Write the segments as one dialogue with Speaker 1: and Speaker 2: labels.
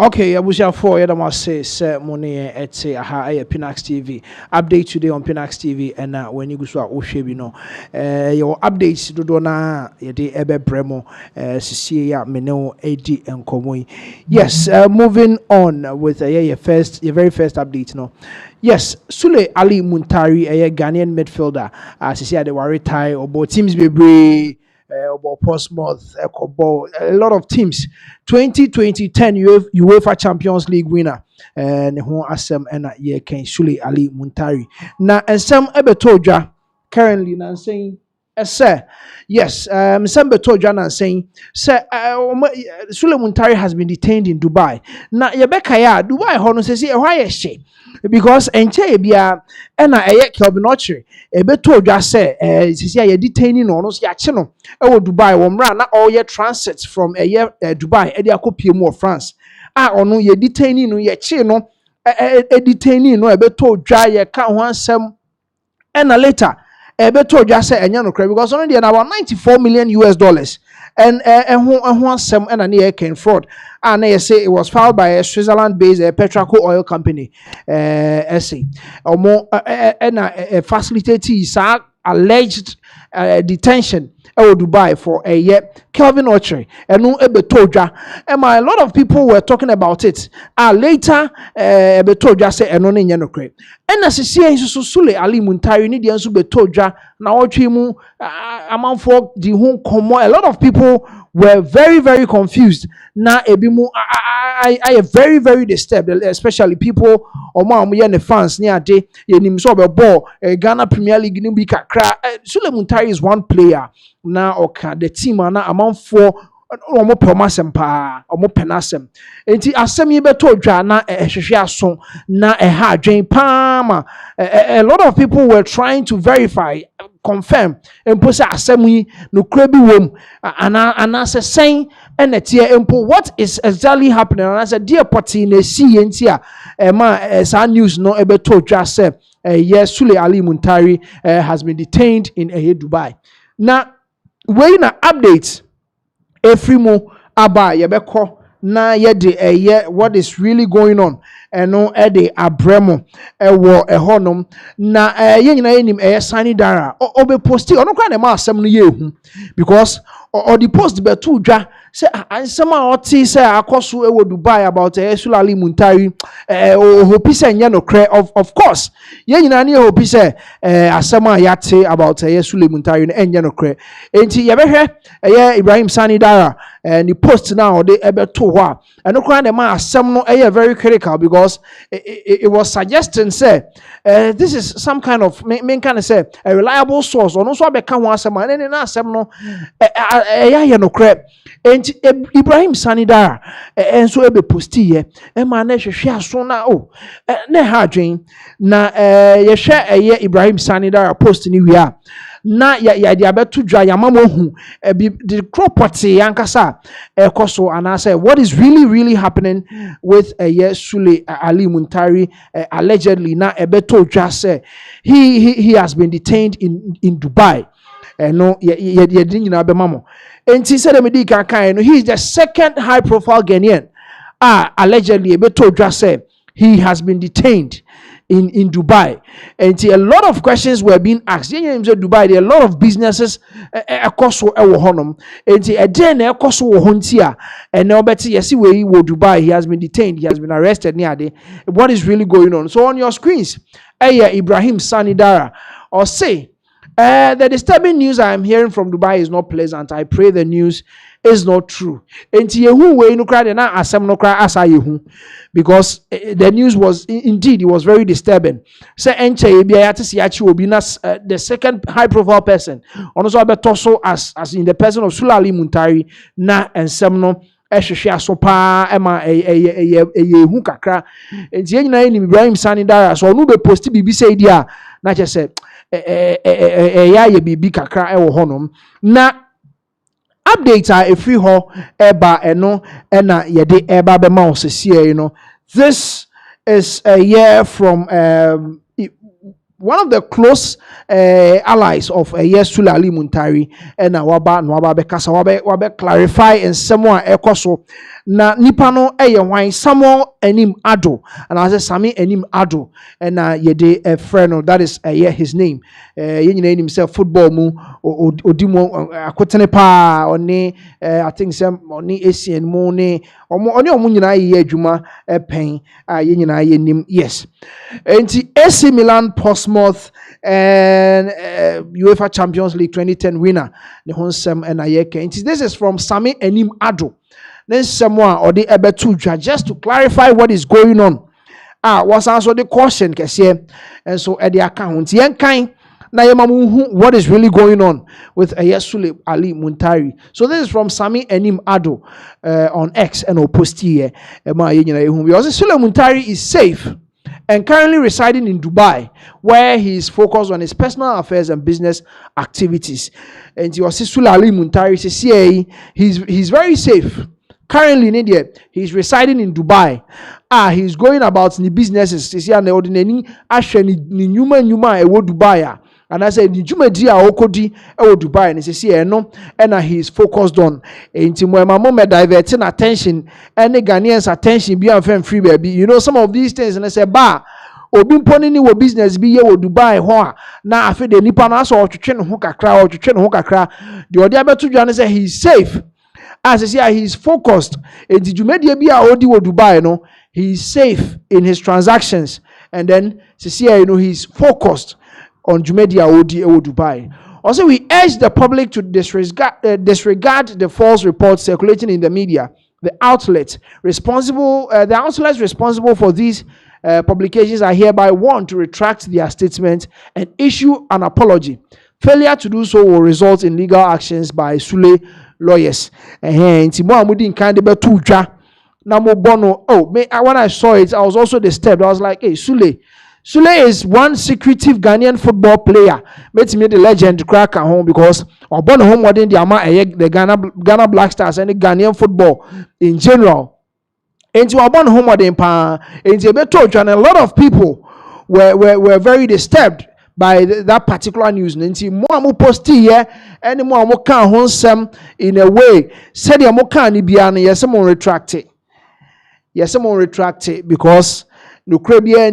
Speaker 1: Okay, Abusha 4, Yadama say, Money, Etse, aha, Pinaxtv. Update today on Pinaxtv, and when you go to Oshebino, your updates do dona, Yede Ebe Bremo, Cecilia, Meno, AD, and Komoi. Yes, moving on with your very first update, no. Yes, Sulley Muntari, a Ghanaian midfielder, Cecilia, they were retired, or both teams be about Portsmouth, a lot of teams. 2010 UEFA Champions League winner. And who asem and ye can Sulley Muntari. Now, and some ebetoja currently now saying, sir, yes, some betoja now saying, sir, Sulley Muntari has been detained in Dubai. Now, Yebeka ya Dubai hono says, why she? Because enche bia na Kelvin Oche ebeto dwa say sisi ya detaining no so ya che no e Dubai wo mra na all ye transit from Dubai e dey akopie mu France ono ye detaining no ye che no detaining no ebeto dwa ye ka ho ansem na later ebeto dwa say enya no kra because ono dey na about $94 million and who some and an can fraud. And they say it was filed by a Switzerland-based Petraco oil company. Essay or more facilitating alleged detention Dubai for a year. Kelvin Oche and no ebetoja. And a lot of people were talking about it. Later ebetoja say and no nyanokre. And as you see, Sulley Muntari need the answer betoja. Now mu amount for the home come. A lot of people were very, very confused. Now ebimu I am very, very disturbed, especially people or mom the fans near day yenim so be ball Ghana Premier League ni bi kakra. Sulley Muntari is one player. Now okay the team na amount for omo promasem pa omo penasem enti asem yi beto dwa na ehwehwe aso na ha adwen pa ma a lot of people were trying to verify confirm empo say asem yi no kra bi wom ana say sen na tie empo what is exactly happening and I said dear party na see enti a sa news no ebeto dwa say yes Sulley Muntari has been detained in Dubai. Now we na updates Efrimu aba yebeko na yede what is really going on eno ede abremo ewo ehonom na ye nyina yenim Sani Dara obe posti ono kwa na ma asem no yehu because or the post be to dwa say ansem a oti say akoso ewo Dubai about Sulley Muntari hopi say nya no kre of course ye nyina na hopi say asem a yate about Sulley Muntari no enya no kre enti ye behwe Ibrahim Sani Dara and the post now they ebe to wa and no kwa na ma asem no very critical because it was suggesting say this is some kind of main kind of say a reliable source or no so be kan ho asem and na asem no ya no crap and Ibrahim Sani Dara and so ebe posti ye e ma na hwehwe aso na na ha adwen na ye hwe Ibrahim Sani Dara post ni wi a na ya dia beto dwa ya mamohu the property yankasa ekoso and I say what is really happening with Sulley Muntari allegedly na ebeto dwa say he has been detained in Dubai no ye din nyina be mamo enti say dem di kan no he is the second high profile Ghanaian allegedly ebeto dwa say he has been detained in Dubai. And a lot of questions were being asked. In Dubai, there are a lot of businesses across honum. And then across Hontia. And now Betty, yes, Dubai, he has been detained, he has been arrested near there. What is really going on? So on your screens, Ibrahim Sani Dara or say the disturbing news I am hearing from Dubai is not pleasant. I pray the news is not true. Enti yehu we no cry na asem no cry asa yehu because the news was indeed it was very disturbing. Say enche bia yate se yachi obi na the second high profile person ono so abeto so as in the person of Sulley Muntari na ensem no ehwehwe aso pa ema yehu kakra. Enti nyina ni Ibrahim Sani Dara so no be post bibi say dia na che say ya ye bibi kakra e wo honom na updates are free ho eba eno ena yede eba be ma osese this is a year from one of the close allies of Sulley Muntari and waba bekasa wabe clarify and someone ekoso na nipa no wine someone enim ado and I say Sami enim ado and yede a friend that is his name name himself football mu odimo akotene pa oni I think some oni Asian mu ne omo nyina ye adwuma pen nyina ye nim yes enti AC Milan Portsmouth and UEFA Champions League 2010 winner the honsem and ayeke. This is from Sami Enim Ado. Then someone or the ebetuja just to clarify what is going on. Was also the question kese and so at the account yen kind na yemamu what is really going on with Sulley Muntari. So this is from Sami Enim Ado on X and post here. We also Sulley Muntari is safe and currently residing in Dubai, where he is focused on his personal affairs and business activities. And you see Sulley Muntari says he's very safe. Currently in India, he's residing in Dubai. He's going about the businesses. He's here ordinary actually nyuma Dubai. And I said, Jumedi Okodi Dubai, and he says, no, and he's focused on my diverting attention and the Ghanaians' attention beyond free baby. You know, some of these things, and I said, Obin poni ni wo business bi ye wo Dubai ho na afi de nipa na so otwetwe ne ho kakra the odi abeto dwane say he's safe as I say he's focused enti dwumedie bi a odi wo Dubai no he's safe in his transactions and then he's focused on Jumedia Odi Dubai. Also, we urge the public to disregard the false reports circulating in the media. The outlets responsible for these publications are hereby warned to retract their statement and issue an apology. Failure to do so will result in legal actions by Sulley lawyers. When I saw it, I was also disturbed. I was like, hey, Sulley is one secretive Ghanaian football player. Made me the legend crack at home because or born home within the Ghana Black Stars and the Ghanaian football in general. And you born home within and a lot of people were very disturbed by that particular news. And more post here and more can honsem in a way. Said ya can biana yes someone retract it. Yes, someone retract it because no crabia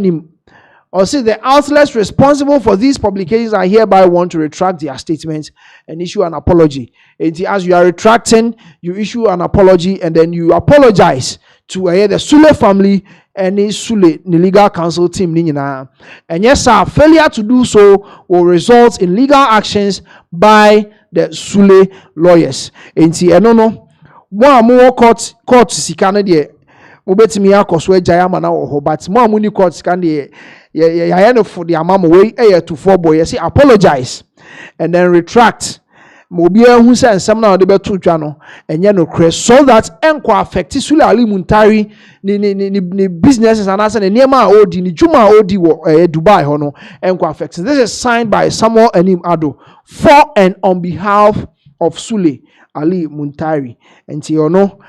Speaker 1: or say the outlets responsible for these publications are hereby warned to retract their statements and issue an apology. And as you are retracting, you issue an apology and then you apologize to the Sulley family and the Sulley legal counsel team. And yes, sir, failure to do so will result in legal actions by the Sulley lawyers. And no, one more court sikana Ubetimi akoswe jayama na oho but mo amuni court scan de ya for the amamo we to 4 boy say apologize and then retract mo bia hu say nsem na de beto dwa no enye no kre so that enko affect Sulley Muntari ni businesses and as ne niema odi ni juma odi wo Dubai ho no enko affect. This is signed by Samuel Enim Ado for and on behalf of Sulley Muntari. And you know,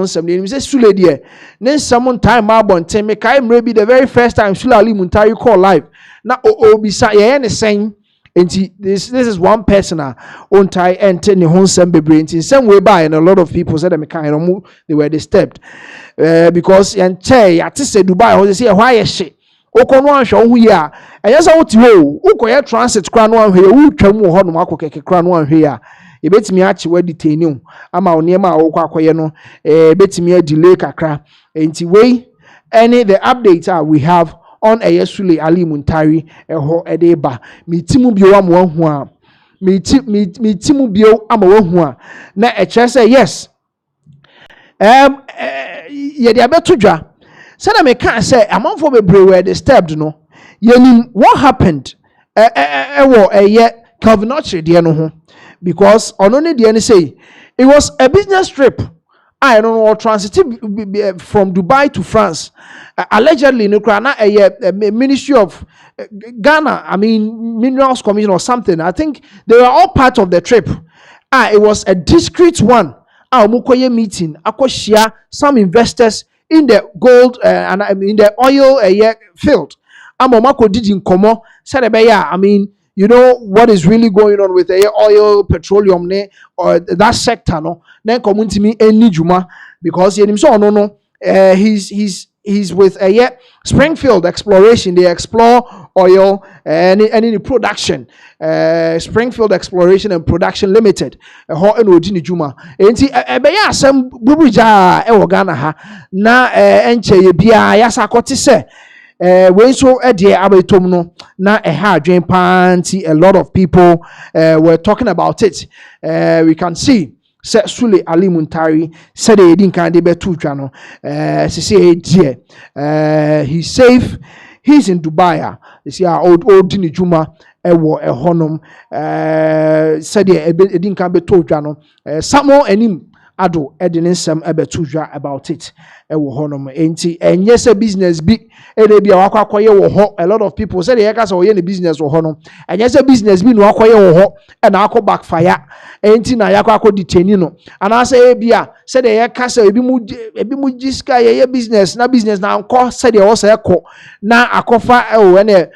Speaker 1: some names say Sulley dear. Then someone time Marbon me kai maybe the very first time Sulley Muntari call live. Now bisa ye same. And this is one person on tie and ten honsem bebre in some way by and a lot of people said they were disturbed because and che atise Dubai ho say why shit. Oko no anhwe ho ya. Eyesa wo ti ho. Ukoye transit kra no anhwe wu twam ho no akokeke kra no anhwe ya. Ebetimi achi we detain ama oniema a wokọ akoye no ebetimi a delay kakra enti we any the update we have on Sulley Muntari eho edeba mitimu bio am wahu a mitimu bio ama wahu a na eche say yes ye de abeto dwa say na me kan say amanfo bebre were disturbed no yenim what happened ewo Calvin Ochre de no ho because on only the end say it was a business trip. I don't know, transitive from Dubai to France. Allegedly, in Ukraine, a Ministry of Ghana, Minerals Commission or something. I think they were all part of the trip. It was a discreet one. Mukoye meeting. Share some investors in the gold and in the oil field. Amomako did in Komo. said I mean, you know what is really going on with the oil, petroleum, ne, or that sector, no, then community me any juma because he himself no. He's with a Springfield Exploration. They explore oil and in production. Springfield Exploration and Production Limited. Ho eno di ni juma. Enti be ya asem bubuja e wo Ghana ha na enche ye bia ya sakoti se when so de abetom no na ha adwen panti. A lot of people were talking about it. We can see Sulley Muntari said he didn't kind of betu channel. He's safe. He's in Dubai. You see, old Dini Juma ewo honum said he didn't kind of betu channel. Samo enim ado edinin sem ebetu about it. Ewo honum enti yes a business bi ede bia wakwakoye wo ho. A lot of people said they kasa oye ne business wo ho no yes a business bi no akwaye wo ho e na akọ backfire enti na yakwa detained no and I say bia said they kasa ebi mu jiska ye business na anko said they also ekọ na akofa e ne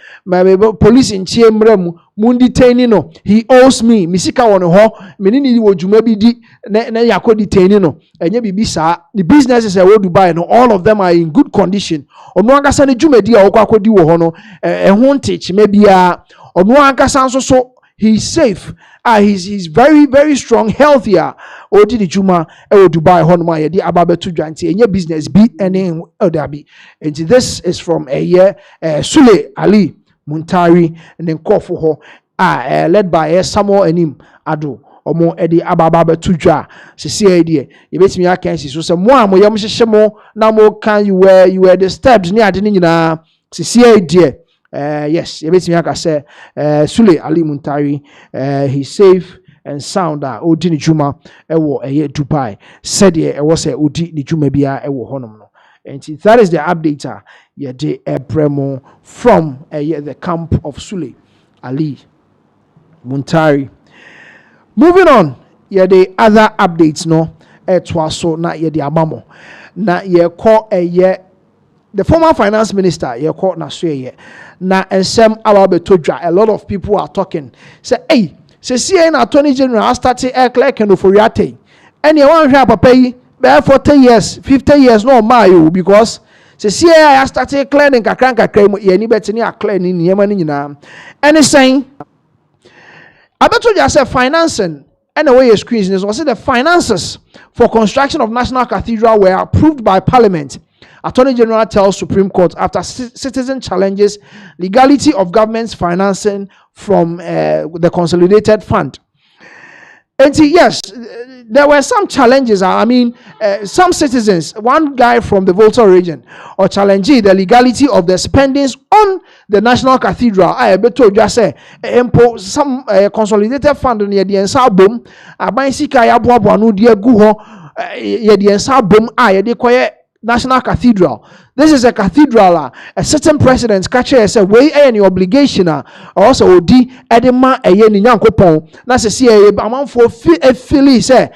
Speaker 1: police nchie mrem mu detained no. He owes me misika won ho me ni wo djuma bi di na yakọ detained no enye bibi sa the businesses e wo Dubai no, all of them are in good condition. Ono ankasa ne djumadi a okakodi wo ho no ho ntech mebia ono ankasa nso so he's safe. He's very, very strong, healthier. Odi di juma e Dubai ho no ma ye di ababetu dwanti enye business bi ene odabi. And this is from a year Sulley Muntari and then Kofu ho led by Samuel Enim Ado. Omo edi ababa tudwa sisi edi ye betimi akansi so se mo amo yam hyehye mo na mo kan you were the steps ni ade ni nyina sisi edi yes ye betimi aka se Sulley Muntari he's safe and sound odi ni juma ewo Dubai said ye ewo se odi ni juma bia ewo honom no. And that is the update ye de ebremo from the camp of Sulley Muntari. Moving on, the other updates no so na the amamo na call the former finance minister call na so na ensem ababetodwa. A lot of people are talking say say na attorney general started air clerk and for yate and you want to papa yi be 40 years 50 years no ma because say I started clearing kakran ye ni betini a clear ni yema ni nyina any saying I bet you say financing and the way your screens is also the finances for construction of National Cathedral were approved by Parliament. Attorney General tells Supreme Court after citizen challenges legality of government's financing from the consolidated fund. And yes, there were some challenges. I mean, some citizens, one guy from the Volta region, or challenging the legality of the spendings on the National Cathedral. I better just say, some consolidated fund near the Ensabum, a bicycle, ya boa no dear guho, ye the Ensabum, ye National Cathedral. This is a cathedral. A certain president catcher say way any obligation also di edema ni nyankopon. Na se see amanfo fili say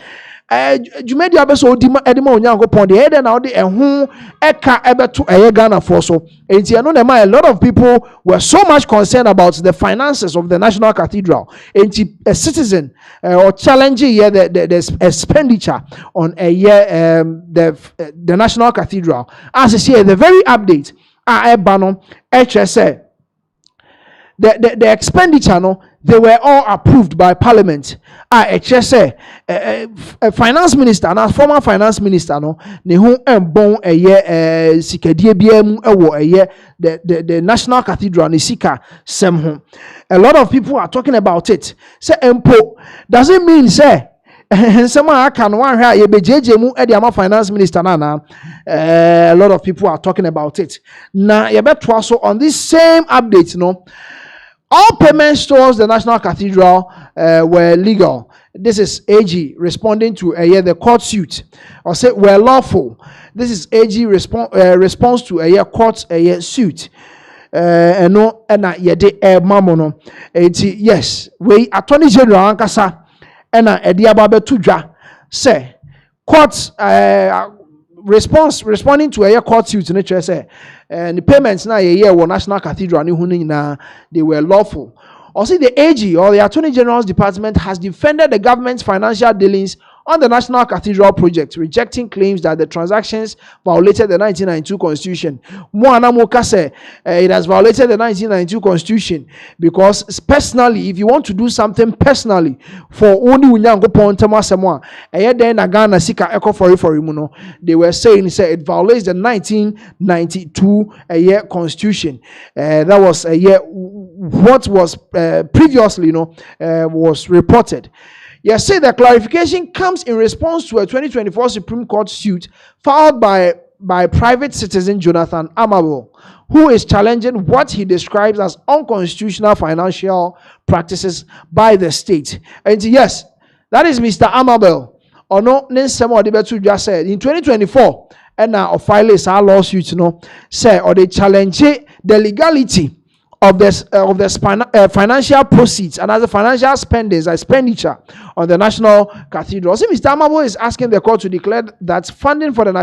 Speaker 1: jumedi abeso di edema onyankopon de eden na ode ehun eka ebeto Ghana for so. Enti eno na a lot of people were so much concerned about the finances of the National Cathedral. Enti a citizen or challenging the expenditure on the National Cathedral. As I say, the very update Banon HSA the expenditure no they were all approved by Parliament. HSA finance minister na former finance minister no ne ho embon sikadie biam ewo the National Cathedral ne sika sem ho. A lot of people are talking about it. Say empo does it mean say someone can one here mu ediama finance minister na a lot of people are talking about it. Now you bet also on this same update no all payments towards the National Cathedral were legal. This is AG responding to the court suit or say were lawful. This is AG response to a court suit. No yede mamono. Yes, we Attorney General ankasa ena ediaba betudwa say court responding to a court suit nature say and the payments na ye were National Cathedral ni hunu na they were lawful. Also, the AG or the Attorney General's Department has defended the government's financial dealings on the National Cathedral project, rejecting claims that the transactions violated the 1992 Constitution. Moanamoka say it has violated the 1992 Constitution because personally, if you want to do something personally for only Unyango Pontamasamo, then Nagana Sika Echo for Imuno, they were saying it violates the 1992 Constitution. That was a year what was previously was reported. Yes, say the clarification comes in response to a 2024 Supreme Court suit filed by private citizen Jonathan Amabel, who is challenging what he describes as unconstitutional financial practices by the state. And yes, that is Mr. Amabel. Or no, Ninsemo Debetu just said in 2024, and now file our lawsuit, say or they challenge the legality of the financial proceeds and as the financial expenditure on the National Cathedral. So Mr. Amabo is asking the court to declare that funding for the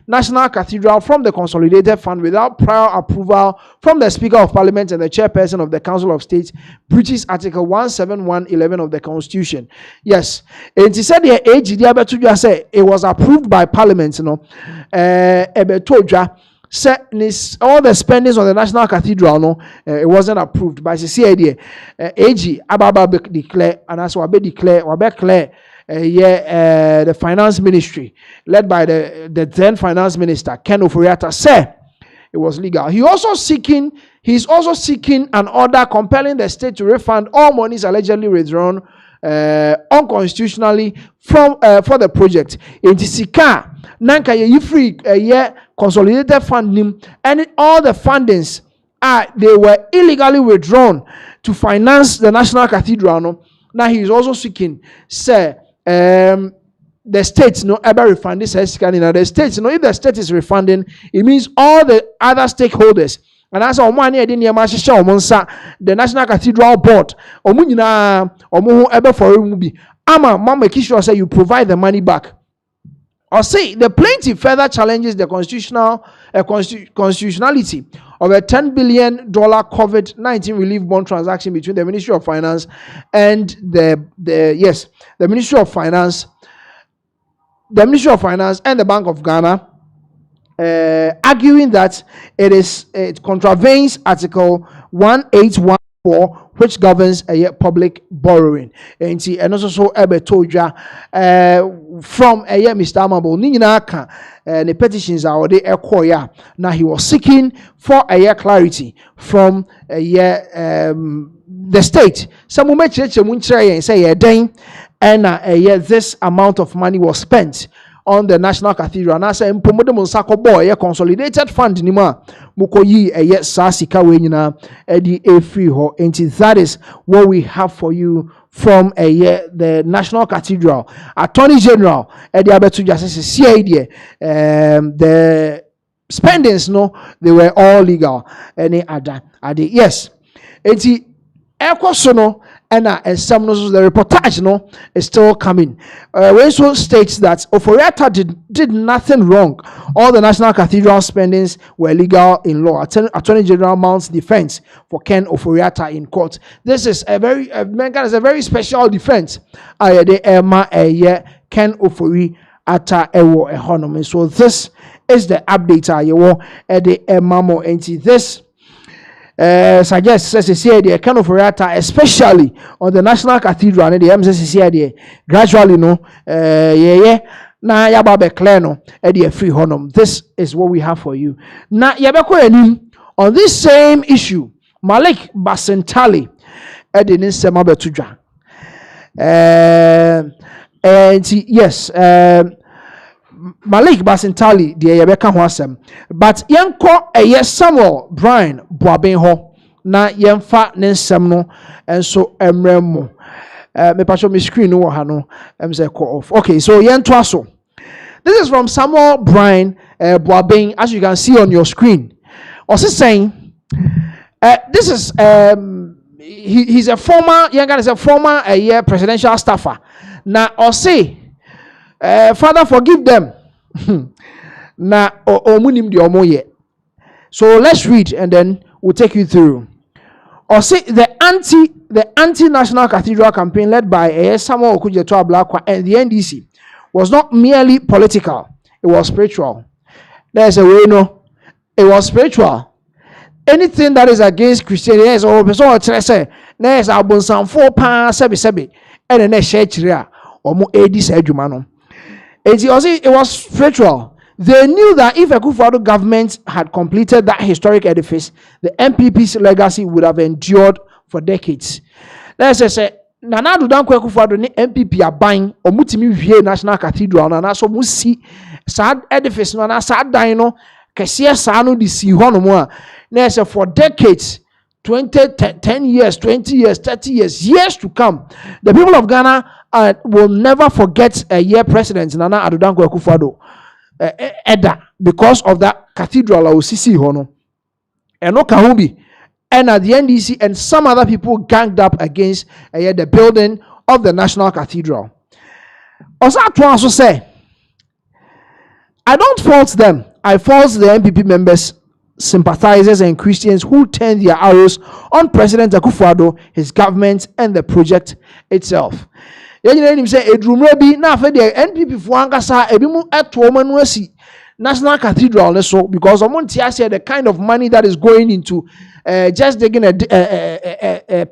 Speaker 1: National Cathedral from the Consolidated Fund without prior approval from the Speaker of Parliament and the Chairperson of the Council of State breaches Article 171(11) of the Constitution. Yes, and he said the AG said it was approved by Parliament, all the spendings on the National Cathedral, it wasn't approved. But see idea, AG Ababa declare, and that's what declare the Finance Ministry, led by the then Finance Minister Ken Ofori-Atta, said it was legal. He's also seeking an order compelling the state to refund all monies allegedly withdrawn unconstitutionally from for the project. In Tisika, Nanka ye free Consolidated Fund and all the fundings they were illegally withdrawn to finance the National Cathedral. Now he is also seeking, say, the states ever refund this scan in the states. If the state is refunding, it means all the other stakeholders. And as our money didn't the National Cathedral Board, ever for mama make sure say you provide the money back. Or say the plaintiff further challenges the constitutionality of a $10 billion COVID-19 relief bond transaction between the Ministry of Finance and the Ministry of Finance and the Bank of Ghana, arguing that it contravenes Article 1814, which governs public borrowing. And also told you from Mr. Amabo Ninaka the petitions are already echoya. Now he was seeking for clarity from the state. Some moment say and this amount of money was spent on the National Cathedral. And I say Mpomodemo Sako boy Consolidated Fund nima mukoyi sasika wenyina edi free ho. And that is what we have for you from the National Cathedral. Attorney General edi abetu justice CID the spendings they were all legal. Any other yes. Enti ekosono and some the reportage is still coming. Also states that Ofori-Atta did nothing wrong. All the National Cathedral spendings were legal in law. Attorney General mounts defense for Ken Ofori-Atta in court. This is a very special defense. Ken Ofori-Atta economy. So this is the update. This suggests the kind of Ofori-Atta, especially on the National Cathedral, and the MCC gradually na yaba be clear free honum. This is what we have for you. Na yabeko enim on this same issue, Malik Basentali edin nsema betudwa. And yes, Malik Basentali de yebeka ho asem, but yenko Samuel Brian Boabenho na yemfa ne nsem no enso emremo me pacho me screen no ha no say call off. Okay, so yento aso. This is from Samuel Brian Boaben, as you can see on your screen. Also saying this is he's a former presidential staffer. Now or say Father, forgive them. Na omunim di omoye. So let's read and then we'll take you through. Or say the anti-national cathedral campaign led by Samuel Okudzeto Ablakwa and the NDC was not merely political, it was spiritual. There's a way, no, it was spiritual. Anything that is against Christianity is all person say there's abonsam 4 and then a church or more 80 sedumano. It was spiritual. They knew that if a Akufo-Addo government had completed that historic edifice, the MPP's legacy would have endured for decades. Let's say Nana Addo Dankwa Akufo-Addo ni MPP aban omutimi wie National Cathedral na so musi sad edifice no na sad dan no kese sa no di si ho no mo a na say for decades 10 years, 20 years, 30 years to come. The people of Ghana will never forget a year president Nana Addo Dankwa Akufo-Addo Eda because of that cathedral or CC Hono. And no Kahubi. And at the NDC and some other people ganged up against the building of the National Cathedral. Also, I also say, I don't fault them. I fault the MPP members, sympathizers, and Christians who turned their arrows on President Akufo-Addo, his government, and the project itself. You say Edrumrebi na fe the NPP for ankasa ebimu eto manu asi National Cathedral so because omontia say the kind of money that is going into just digging a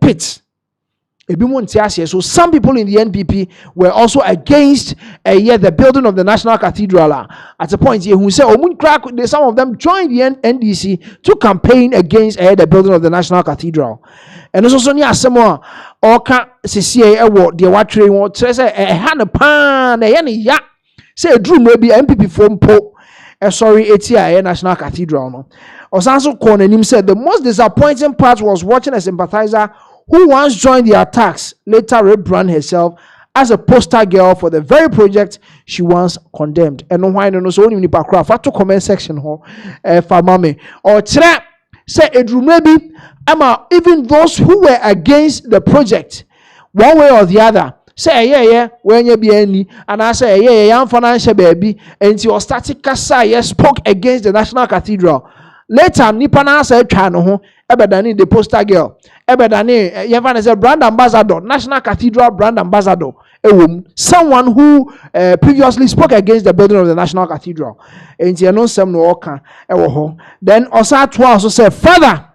Speaker 1: pit. So some people in the NPP were also against the building of the National Cathedral. At a point here, who said, some of them joined the NDC to campaign against the building of the National Cathedral. And also near some Oka CCA award the watering what says a hand pan ya say a dream maybe MPP from Po sorry ATI National Cathedral. No. Osanso Konenim said the most disappointing part was watching a sympathizer who once joined the attacks later rebrand herself as a poster girl for the very project she once condemned. And no why no so only pakra fa to comment section ho for mame or tre say edru maybe ama even those who were against the project one way or the other say when you be any and I say young financial baby and you static kasa spoke against the National Cathedral. Later nipa na say twa no ho ebedani the poster girl ebedani yevan is a brand ambassador, National Cathedral brand ambassador, someone who previously spoke against the building of the National Cathedral. And you know some no oka then also said, Father,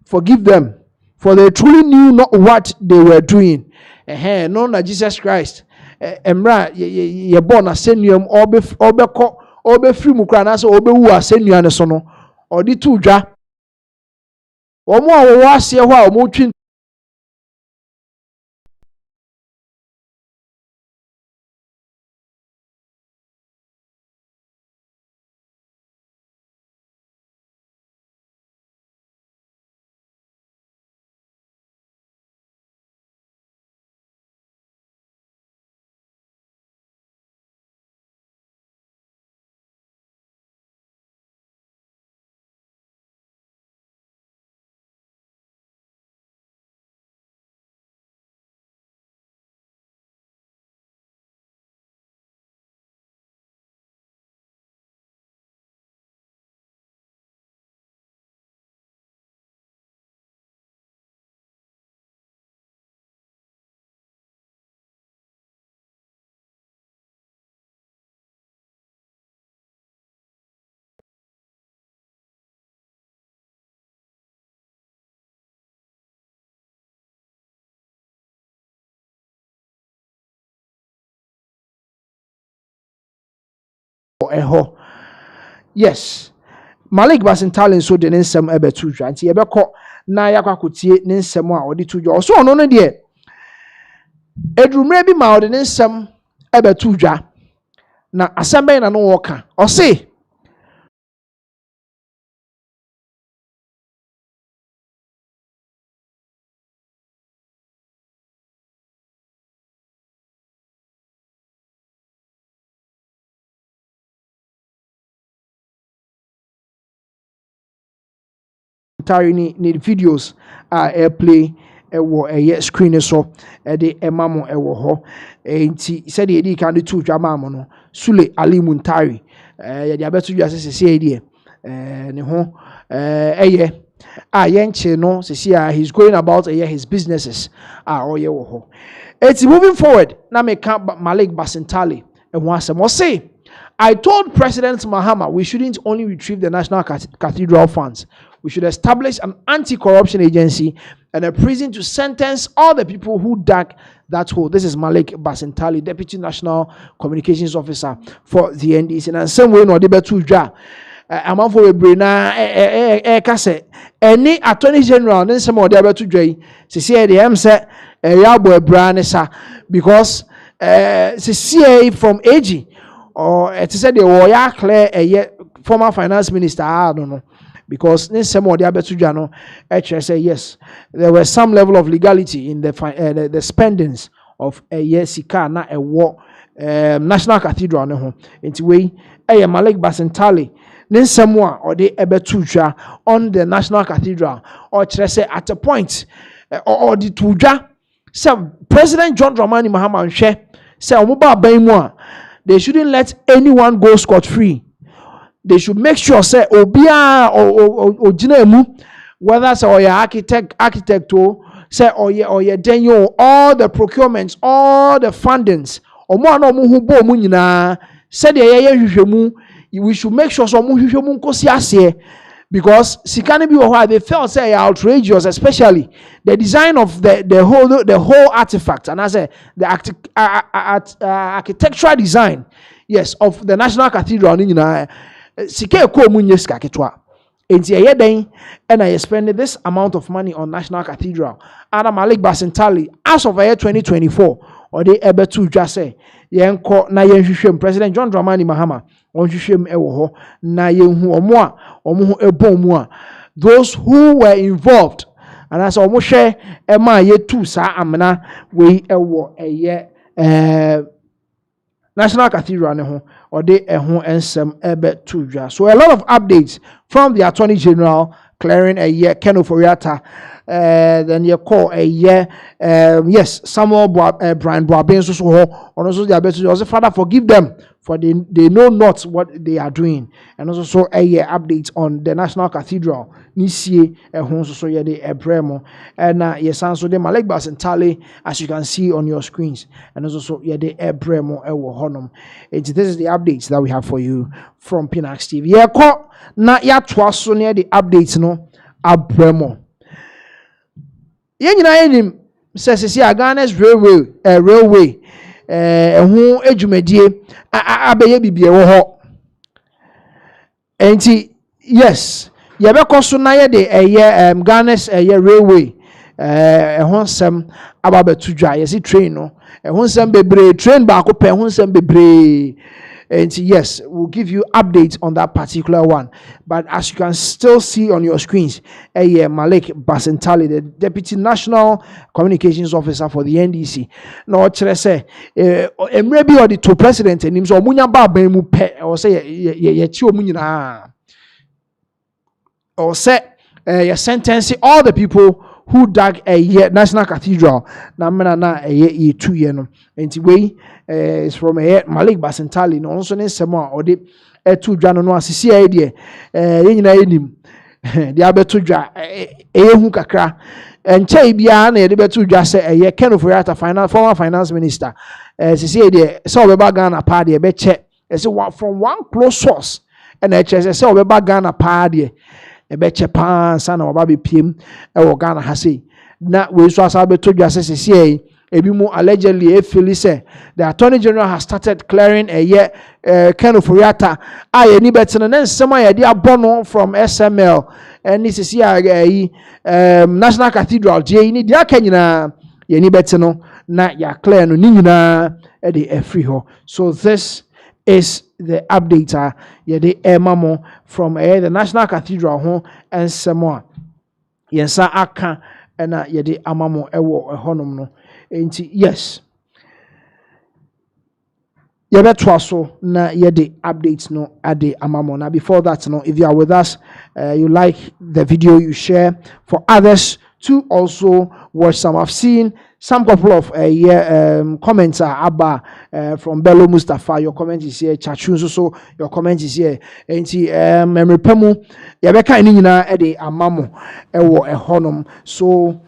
Speaker 1: forgive them, for they truly knew not what they were doing. No na Jesus Christ emra ye born asenium obe free mu kra na so obe wu asenium ne so no odi tu dwa omo awo ase ho a omo twi eho. Yes, Malik Basintalen so de nsem ebetu dwa nti yebekọ na yakwakotie ne nsem a odi tu dwa so no no de edrumre bi ma odi ne nsem ebetu dwa na asembe na no woka o se ni videos airplay ewo screen so de emamo ewo ho enti said edi kan de tu dwa mamo no Sulley Muntari ye de abetu dwa sese de ne ho eye yenche no se he's going about his businesses oye wo ho. It's moving forward. Na me can Malik Basintali and one say, I told President Mahama we shouldn't only retrieve the National Cathedral funds. We should establish an anti-corruption agency and a prison to sentence all the people who dug that hole. This is Malik Basintali, Deputy National Communications Officer for the NDC. And same way no de betu dwa. Among for a brain kase any Attorney General then some of the betu dwa. Se the M say yabo brand sa because se from AG or it said the warrior clear a former finance minister. I don't know. Because some of the Abetujano say yes, there was some level of legality in the spendings of a Sika na a war National Cathedral no ho. Enti we Malik Basintali nin someone or the Abetuja on the National Cathedral or say at a point or the Tuja some President John Dramani Mahama nhwe say omoba ban they shouldn't let anyone go scot free. They should make sure say obia or jinemu whether say or your architect or say or your denyo all the procurements all the fundings or more no mu hu bo mu nyina said hwehwemu we should make sure so mu hwehwemu nkosi ase because sikani bi why they felt say outrageous, especially the design of the whole artifact and I say the architectural design yes of the National Cathedral nyina sika ko munye sika ketwa enti eye den and I spend this amount of money on National Cathedral and Malik Basintali as of year 2024 or they able to just say yenko na yenhwehwem President John Dramani Mahama onhwehwem ewo ho na yenhu omo ho ebom mu a those who were involved and as omo hwe ema ye tu sa amena we ewo eye National Cathedral ne ho or they ehun ensem ebe tudwa. So a lot of updates from the Attorney General clearing a year Ken Oforiatta then you call a year yes Samuel Brian Boabin so ho and also the betu also Father forgive them for they know not what they are doing and also so a year updates on the National Cathedral nisie ehun so ye de ebremo and yes so the Malik Basintali as you can see on your screens and also so ye de ebremo ewo honom. This is the updates that we have for you from Pinaxtv. Yeah, ko na ya twaso near the updates no abremo. Ye nyina enim se Ghana's railway ehun edwumadie abeye bibie wo ho. Enti yes, ye be koso na ye de Ghana's railway ehun sem ababetudwa ye si train no ehun sem bebre train ba ko pe ehun sem bebre. And yes, we'll give you updates on that particular one. But as you can still see on your screens, Malik Basintali, the Deputy National Communications Officer for the NDC. No, say, maybe or the two president and him so munya ba ben mu pe or say ye chi omunyina or say you sentencing all the people who dug a National Cathedral na mena na ye 2 year no enti we is from Malik Basintali no also ne sema or de to dwa no asisi e de ye nyina enim de abeto dwa hu kakra enche bia na ye de beto dwa se ye Ken Oforiatta former finance minister sisi e de se obeba Ghana pa de be che say from one close source and se obeba Ghana pa de ebeche pan sana obabe piem e Ghana ha sei na we so asa beto dwa se ebi mu allegedly efili say the Attorney General has started clearing a year Ken Oforiatta aye ni betene na nsema ye de abono from SML and this is National Cathedral je ni dia kanyina ye ni beteno na ya clear no ni nyina e de free ho. So this is the update ye de emamo from the National Cathedral ho and semwa yensa aka na ye de amamo ewo honom no enti yes ye betwa so na ye de updates no ade amamo. Now before that no, if you are with us you like the video, you share for others to also watch some. I've seen some couple of comments are abba from Bello Mustafa. Your comment is here. Chachun so your comment is here. Enti memory pemu yabeka ini nyina ede amamo ewo ehonum. So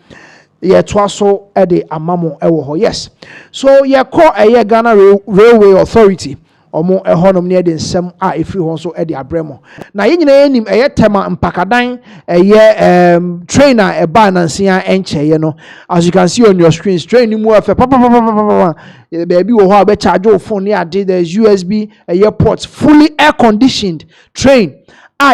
Speaker 1: ye twaso ede amamo ewo ho. Yes. So ye call Ghana Railway Authority. Omo ehonum ne de nsem a efri ho so e de abremo na ye nyina enim tema mpakadan trainer eba nansia encheye no, as you can see on your screen, train mu afa baby wo ho be charge your phone ne ade, there's USB port, fully air conditioned train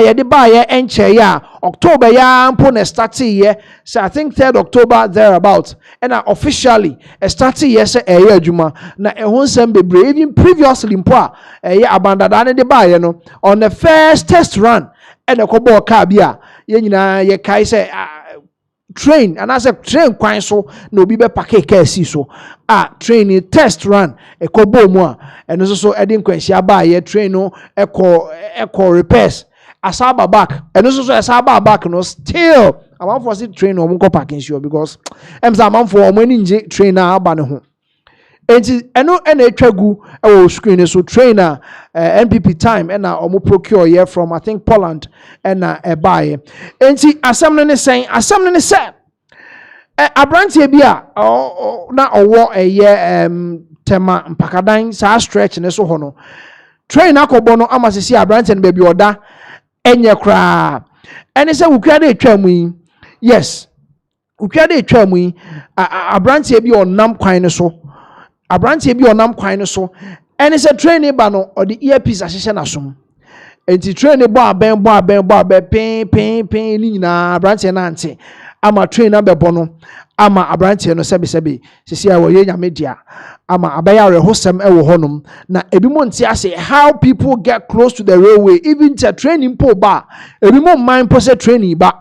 Speaker 1: ye de ba ye encheye a October ya ampo na start ye, so I think 3rd October thereabout, and officially start ye say adwuma na ehon sem bebre. Even previously mpo a abandada ne de ba ye no, on the first test run and a kobo car bia ye nyina ye kai say train, and as a train kwan so no bi be pack car si so train test run e kobo mu a eno so edin kwansia ba ye train no echo repairs asaba back, and also asaba back no still I want for sit train no parking sure because am for money train na aba ne ho enti eno na etwagu e screen so trainer NPP time and na omo procure here from I think Poland and na e buy enti asem ne say abrantie bi a na owo tema mpakadan sa stretch ne so ho no train akobo no amasisi abrantie no baby oda enye kra ene se wukwade etwamu yi. Yes, wukwade etwamu yi abrantie bi onam kwan ne so, abrantie bi onam kwan ne so ene se train ba no odi earpiece ahyehye na som enti train bo aben pin ni nyina abrantie na ante ama train na bebo no ama abrantie no sebe sisi a woye nyame dia ama abaya rehosem ewo honum na ebi mo nti ase how people get close to the railway, even to training po ba ebi mo mind po se training ba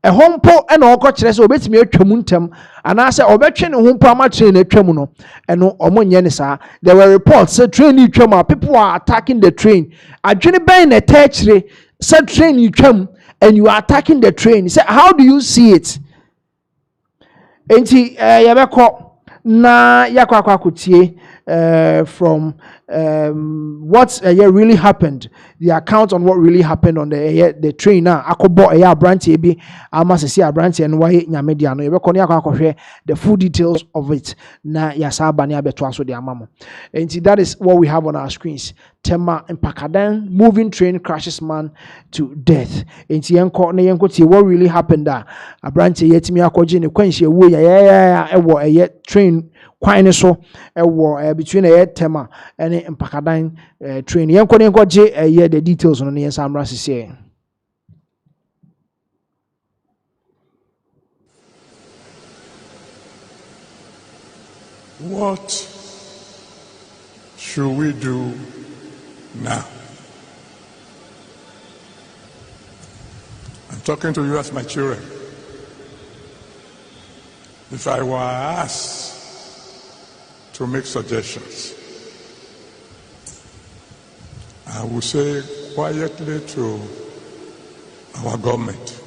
Speaker 1: ehompo e na okọ kire se obetimi atwamu ntem ana se obetwe ne hompo ama train atwamu no eno omo nye ne saa. There were reports say train atwamu, people are attacking the train adwene ben na techire say train atwamu and you are attacking the train. Say how do you see it? Enti yabeko na yakwa kutie from what really happened, the account on what really happened on the train na akobo branch bi amasese branch and why nyamedia no yebeko ne yakwa the full details of it na yasaba ne abeto aso de amamo. And that is what we have on our screens. Tema Mpakadan moving train crashes man to death. And yenko tie what really happened da branch yetimi akoje ne kwanhye wo ewo train kwan so ewo between Tema and Mpakadan train. Yenko je the details on the Samra sisi.
Speaker 2: What should we do now? I'm talking to you as my children. If I were asked to make suggestions, I would say quietly to our government,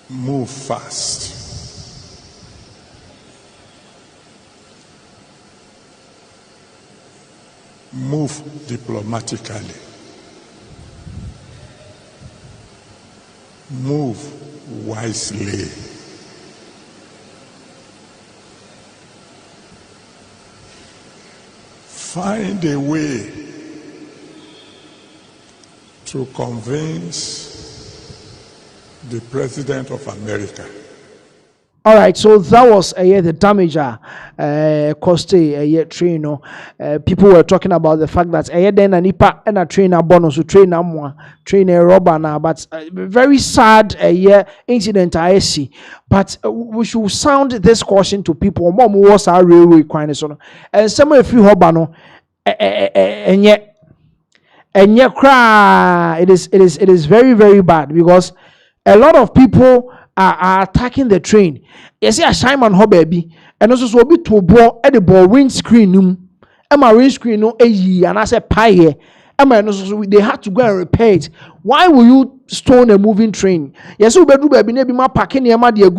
Speaker 2: move fast. Move diplomatically. Move wisely. Find a way to convince the President of America.
Speaker 1: All right, so that was the damage caused a train. People were talking about the fact that then a nipa and a trainer bonus to train a robber now, but very sad incident I see. But we should sound this caution to people. Mom was our railway requirements, and some of you hobano and yet cry. It is very, very bad because a lot of people are attacking the train. You see a Simon ho baby, and also so be to ball at the ball windscreen. My windscreen no and I say pie. they had to go and repair it. Why will you stone a moving train? Yes, we do baby nebi ma parking near ma the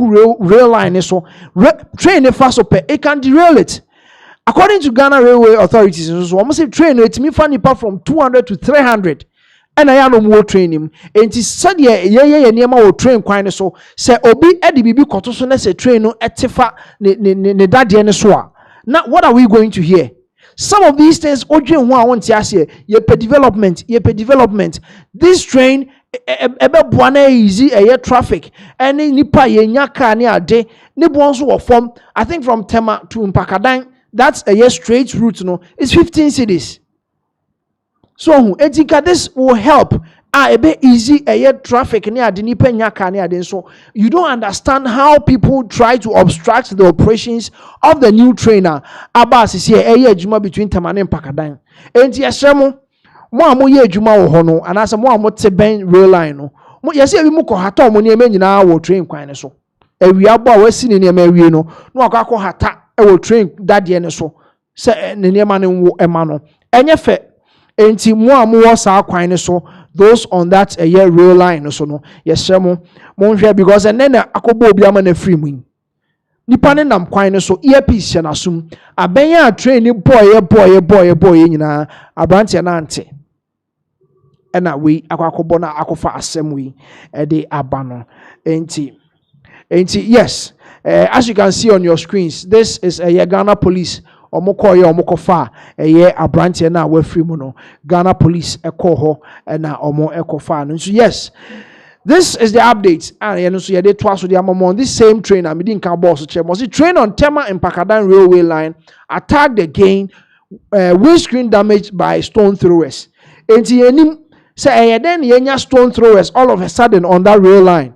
Speaker 1: rail line so train if fast up it can derail it. According to Ghana Railway Authorities, so almost a train it me funny part from 200 to 300. And I no more training. And it said yeah near my train quine so say obi edi bibi koto so na say train no etifa ne dadie ne so a. Now what are we going to hear? Some of these things odwen ho a won ti ase ye pe development. This train ebe boana easy traffic and nipa ye nya car ne ade ne bon so wo form. I think from Tema to Mpakadan that's a straight route no. It's 15 cities. So etika this will help a bit easy traffic near the nipa nyaka near den. So you don't understand how people try to obstruct the operations of the new trainer. Abbas is here juma between Tamale and Pakadan. Enti asemo mo amo ye juma wo ho no anasa mo amo te ben rail line no. Mo yesi ebi mo ko hata mo niam nyina wo train kwan ne so. Ewi abo a wasi ne niam awie no no akọ hata wo train dadie ne so. Se ne niam ne wo ema no. Enye fe enti mo amu sa kwan ne so those on that rail line so no yesemo mo hwe because and then akobo obi ama na free mu nipa ne nam kwan ne so earpiece na sum abenya train ni boy nyina abrante na ante ena we akwakobo na akofa asem we de aba no enti yes as you can see on your screens, this is a Ghana police omokoye omokofa abrante na we free mu no Ghana police ekoho na omo ekofa no. So yes, this is the update and so yede twa so the amamo on this same train am din kan boss che mo see train on Tema and Pakadan railway line attacked again, windscreen damaged by stone throwers. Enti enim say then yenya stone throwers all of a sudden on that rail line.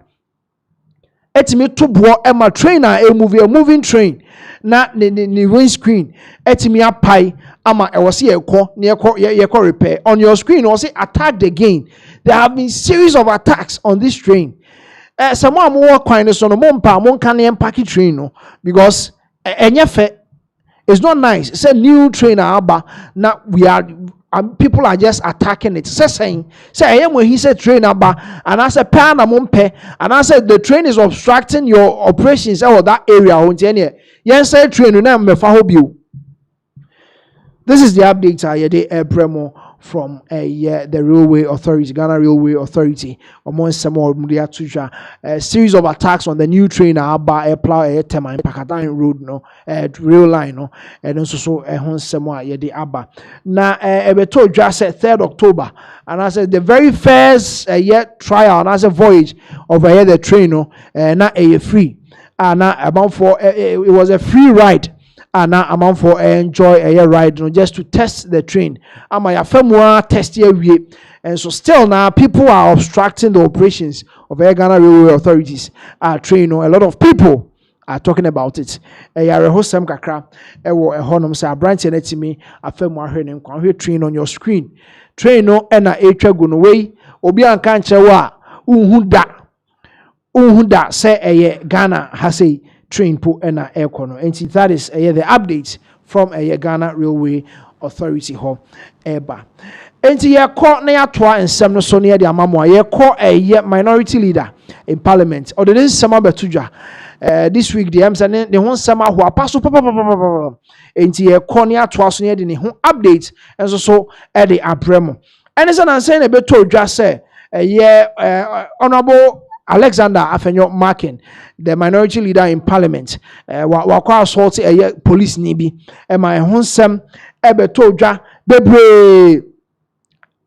Speaker 1: Etimi to bo ema trainer a moving train na ni windscreen etimi apai ama e was ye repair. On your screen was attacked again. There have been series of attacks on this train. Some more kwan so no mompa mon kan empaki train no because enyefe it's not nice. It's a new train aba na we are people are just attacking it. Say I am when he said train aba and I said pan amompe and I said the train is obstructing your operations or that area. Yes, say train na me fa hobi. This is the update I Bremo from the railway authority, Ghana Railway Authority. A series of attacks on the new train by Tema in Pakadan Road, no rail line, no, and also so a Honsemo Yedi Abba. Now, I told just 3rd October, and I said the very first trial and as a voyage of the train, no, not a free, and about for it was a free ride. And now amount for enjoy a ride, just to test the train. Am I a firmware test here? And so still now people are obstructing the operations of Ghana Railway Authorities. Train, a lot of people are talking about it. A hosam kakra, a honum say branch and it me a firmware hearing train on your screen. Train no and a gun way. Obian can't chewa unhuda say a Ghana has a train po na aircon. And that is the update from a Ghana Railway Authority ho eba. And ye call na atwa ensem no so near the amamo ye call a minority leader in parliament or this summer betuja this week the amsa ne ho summer ho apaso papa and ye call na atwa so near the ho update and so e the abremo. And is an saying a bit to just say honorable Alexander Afenyo Markin, the minority leader in parliament, wakwa assault police nibi. My honsem ebetoja bebre.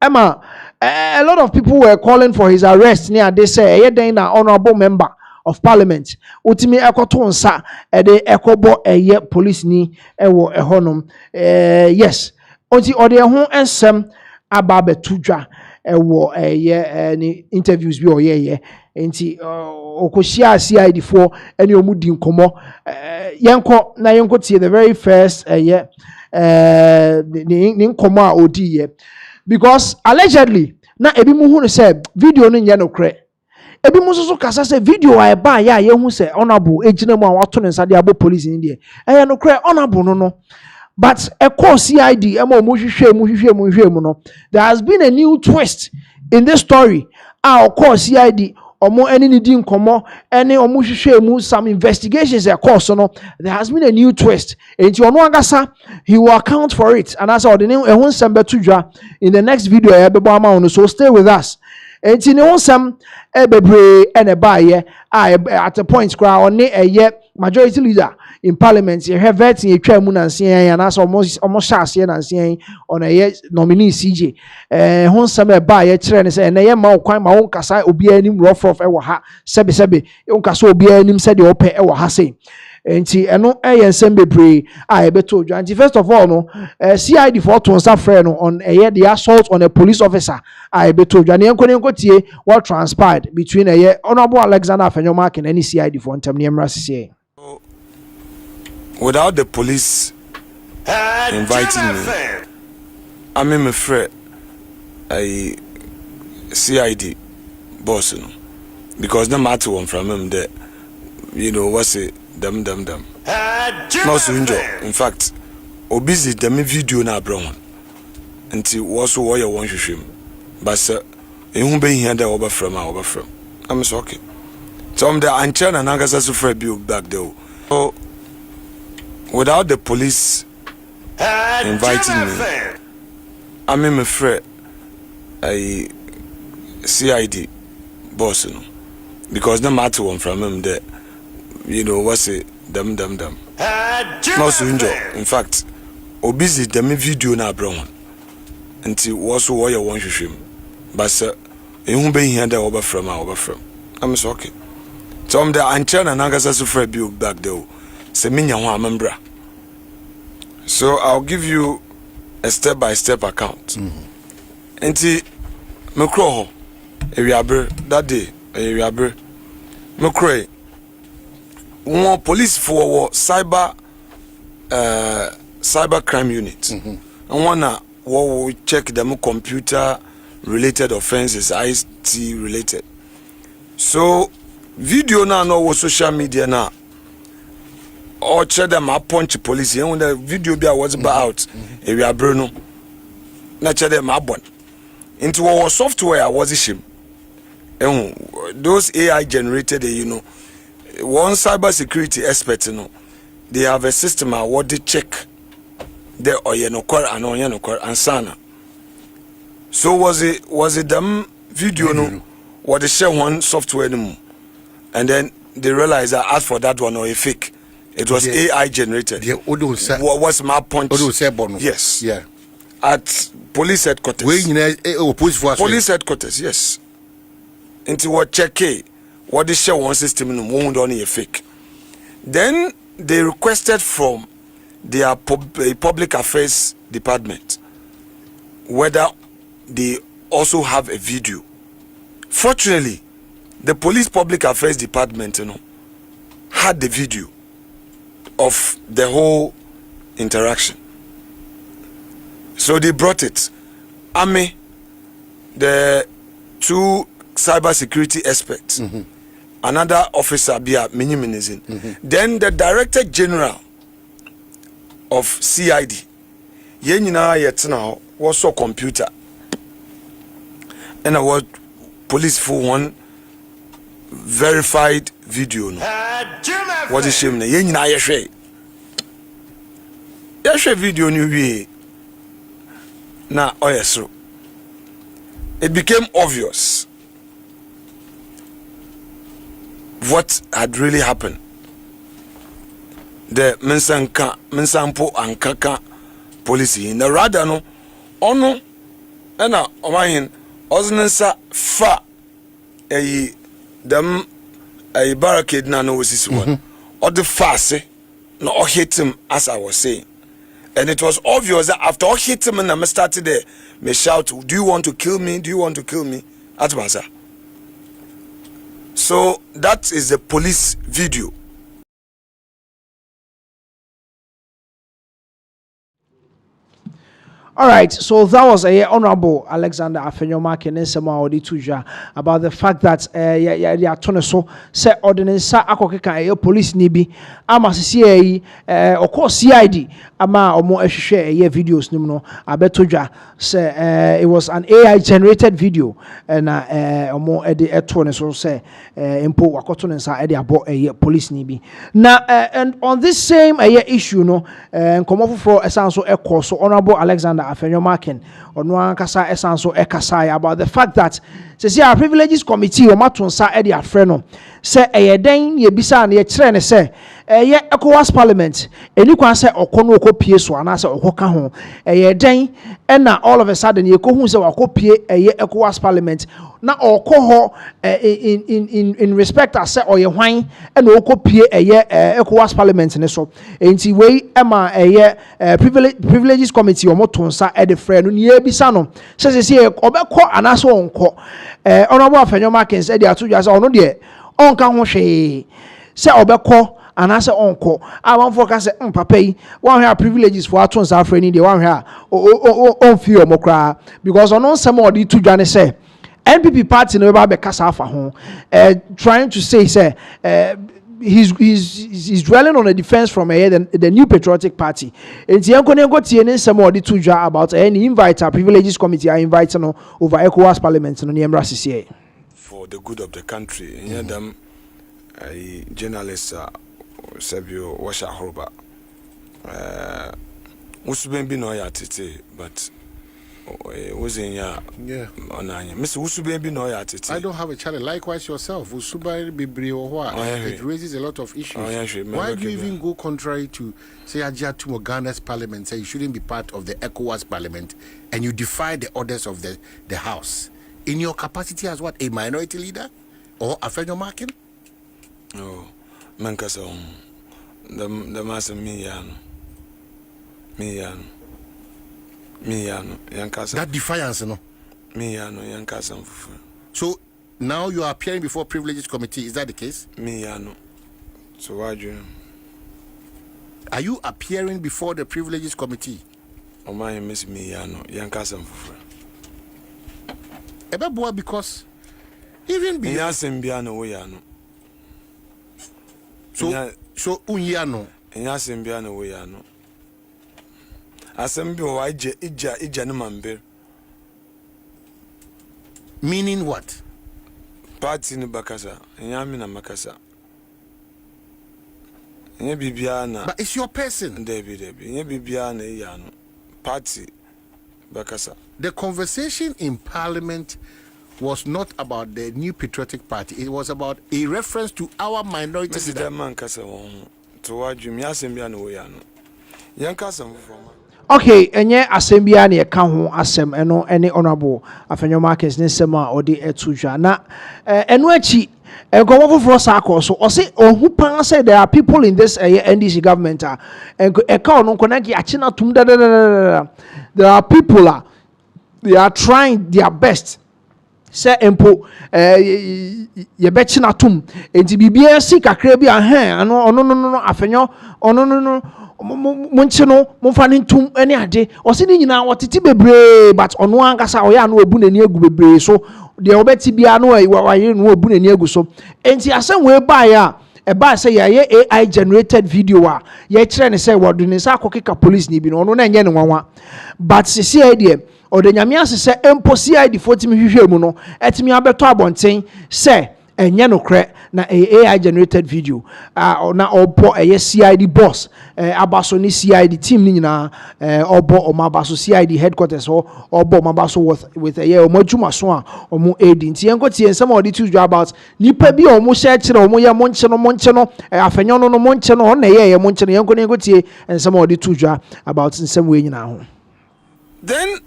Speaker 1: Emma, a lot of people were calling for his arrest near they say a honorable member of parliament. Utimi ekotonsa de ekobo police ni ewo ehonum. Yes. Onti ode ho ensem aba betuja ewo any interviews bi oyeye. Enti okoshia CID for any omudi nkomo yenko na yenko tie the very first ni nkomo a odi ye because allegedly na ebi mu hu say video no nye no kre ebi mu so kasa say video a ba ye hu say honorable ejina mu a wato ne nsade abo police ni de no kre honorable no But a course CID, there has been a new twist in this story. Of course CID, any some investigations course no. There has been a new twist. And he will account for it. And as I in the next video, so stay with us. And you know some bebre and a buyer at a point on a majority leader in parliament. You have vet in a chairman and saying, and as almost and saying on a nominee CJ. Hon some buyer trend and a man quite my own casa will be any rough of our ha, sebi, uncaso be any said the open our hase. And no and send bebre I beto you. And first of all, no CID for to friend on a the assault on a police officer. I beto you. And what transpired between a honorable Alexander Fenyomark and any CID for Temniamra.
Speaker 3: Without the police inviting me, I'm in my friend a CID boss, you know, because no matter one from him that, you know, what's it, them. No so enjoy. In fact, obviously them video na brown until also what you want to show. But sir, in who be here that over from. I'm so okay. So I'm the anchen and Nagasa for build back there. So without the police inviting me, I'm in my friend a CID boss, you know, because no matter one from him that, you know, what's it, them. No so enjoy. In fact, obviously them video na brown until also what you want to show. But sir, in who be here that over from. I'm so okay. So I'm the anchen and Nagasa for build back there. So I'll give you a step-by-step account. Enti mekro that day mekro one police for cyber crime unit. And one will check them computer related offenses, IT related. So video now no social media now. Or check them up punch police. You know the video be was about we are Bruno. Na check them up one. Into our software was issue. And those AI generated, you know, one cyber security expert, you know, they have a system what they check the oyenokor and oyenokor and sana. So was it them video no what they share one software no, and then they realize that as for that one or a fake. It was AI generated. What was my punch? Yes.
Speaker 4: Yeah.
Speaker 3: At police headquarters. Police headquarters, yes. Into what check what they share one system in won't only a fake. Then they requested from their public affairs department whether they also have a video. Fortunately, the police public affairs department, you know, had the video of the whole interaction. So they brought it. Ame, the two cyber security experts, another officer, then the director general of CID. Yenina yet now was so computer. And I was police for one verified video. No. What is shame? Yenina yeshe video new way. Na oyesro. It became obvious what had really happened. The mensampo ankaka policy in the rather no ono ena omahin oznensa fa dem barricade na no was one or the fast no or hit him as I was saying. And it was obvious that after I hit him and I started there, me shout, do you want to kill me? Do you want to kill me? That's my answer. So that is the police video.
Speaker 1: All right, so that was a Honorable Alexander Afenyomakin Nsema Odi Tuja about the fact that ya toneso se ordinance akokeka police nibi ama CCA of course CID ama omo ehwehwe videos nim no abetoja say it was an AI generated video and omo ede toneso say impo wakotonensa ede abo police nibi na and on this same issue no nkomo for esanso so Honorable Alexander Afenyomakin ono ankasa esanso ekasai about the fact that say our privileges committee o matonsa e de afre no say eyeden ye bisa na ye kire ne say ye ECOWAS parliament eni kwan say okono okopie so ana say okoka ho eyeden na all of a sudden ye ko hu say wakopie eye ECOWAS parliament na okoho in respect as say oye hwan na okopie eye ECOWAS parliament ne so enti we ema eye privileges committee o motonsa e de frɛ no ye bisa no say obekɔ ana so onko Honorable Afenyomakin said they are 2 years ono de onka ho hwe say obekɔ ana say onko one focus say papa yi one here privileges for atons afre ni de one here on feel mokra because ono nsɛm odi to dwane say NPP party no be kasa afa ho trying to say he's dwelling on a defense from the New Patriotic Party. And Tianko tie ne nsɛm odi to dwa about any invite our privileges committee are inviting no over ECOWAS parliament no niemra CCA
Speaker 3: for the good of the country. Yeah, them journalists Sebio Washa Horba Usuben bi no ya tete but wasn't ya onanya Mr. Usuben bi no ya tete.
Speaker 4: I don't have a challenge. Likewise yourself Usubai Bibri or it raises a lot of issues. Why do you even go contrary to say Ajatu Ghana's parliament say you shouldn't be part of the ECOWAS parliament and you defy the orders of the house in your capacity as what, a minority leader or Afenyomakin?
Speaker 3: Oh, mankasa the master me yankasa.
Speaker 4: That defiance, no?
Speaker 3: Me yankasa.
Speaker 4: So now you are appearing before privileges committee. Is that the case?
Speaker 3: Me So why do you?
Speaker 4: Are you appearing before the privileges committee?
Speaker 3: Oh my miss me yankasa.
Speaker 4: Ebeboa because even be so unyano
Speaker 3: Enyasembiano we ano. Assembly wa ija no mambe.
Speaker 4: Meaning what?
Speaker 3: Party ni bakasa. Enyami na makasa. Enye bibia na.
Speaker 4: But it's your person.
Speaker 3: Debi. Enye bibia na yano. Party bakasa.
Speaker 4: The conversation in Parliament was not about the New Patriotic Party. It was about a reference to our minority.
Speaker 3: Mr. Man kasa won. To waju mi asembia no we ano. Yankasa from.
Speaker 1: Okay, enye asembia na eka ho asem eno ene Honorable Afenyomakin nsema odi etuja na eno achi enkomo for sako so o say ohu pan say there are people in this NDC government eka ono konaki achina tum da there are people they are trying their best say empo ye be china tum enti bibia si kakra bi ono Afenyo ono no moncheno monfane ntum ene ade o se ni nyina wotete bebre but ono ankasa o ya no obu nani agu bebre so de obeti bia no waye no obu nani agu so enti asem we ba ya e ba say ya AI generated video a ye kire ne say wodo ne sa akokeka police ni bi no ono na enye ne nwanwa but sisi idea o de nyame asese empo CID fotimi hwehwe mu no etimi abeto abonten say enye no kre na AI generated video na obo CID boss abaso ni CID team ni nyina obo omabaso CID headquarters obo omabaso with omajuma so a omo aid nti enko tie nsem odi to about nipa bi omo share kire omo ye monche no Afenyo no monche no na ye monche no enko tie nsem odi to about nsem we nyina ho
Speaker 3: then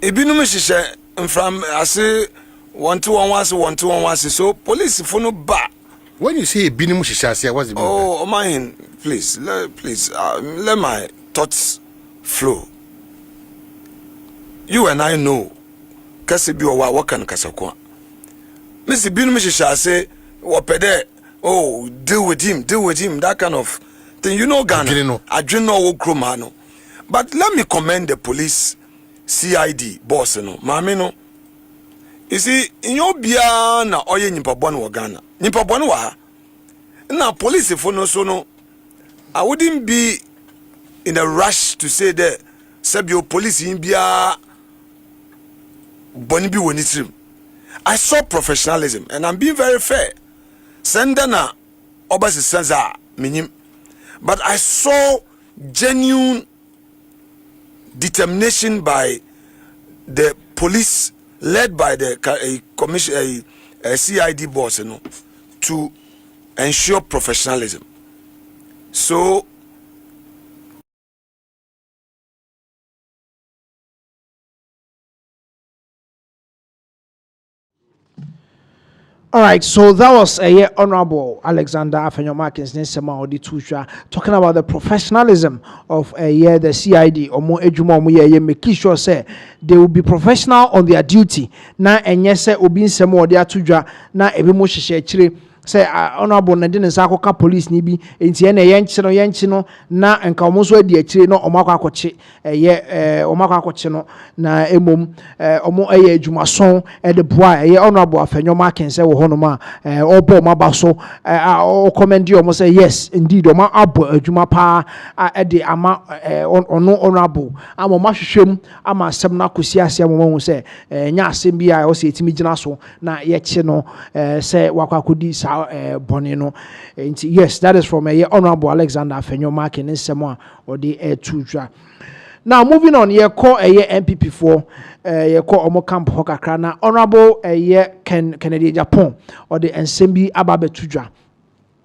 Speaker 3: ebinum hihye from ase 121 so police for no ba.
Speaker 4: When you say binimu shishase, what's the meaning?
Speaker 3: Oh man, please let my thoughts flow. You and I know kasi bi o wa wakan kasakwa. Mr. Binimu shishase wopede deal with him that kind of thing, you know Ghana. I don't know what kromano. But let me commend the police CID boss no. Mami no. You see, in your bia na oye nipa bonu wa Ghana. Nipa bonu wa ha. Na police if no so no. I wouldn't be in a rush to say that Sebio police in bia boni bi woni trim. I saw professionalism and I'm being very fair. Sendana obasi senza minim. But I saw genuine determination by the police led by the CID boss, you know, to ensure professionalism. So
Speaker 1: all right, so that was a Honorable Alexander Afenyomarkins Nsema Odi Tusha talking about the professionalism of the CID or more ejuma making sure say they will be professional on their duty. Na enyese obi nsema odi atudwa na ebi mo hyehyɛ akyire say honorable na didn't say police ni bi enti na yenchi no na enka omo so adi akyire no omo akwakoche omo akwakoche no na emom omo adwumason de boa honorable Afenyomarkins wo hono ma obo maba so o commend you omo say yes indeed omo abo adwuma pa de ama ono honorable ama ma hwehwem ama asem na kosi ase ama hu say nya asem bi a o say etimi gina so na ye chi no say wakwakodi sa bonino. Yes, that is from Honorable Alexander Afenyomarkins Nsema Odi Tujwa. Now moving on, ye call MPP4 ye call omo camp hokakra na Honorable Kennedy Japan or the Ensembi Ababe Tujwa.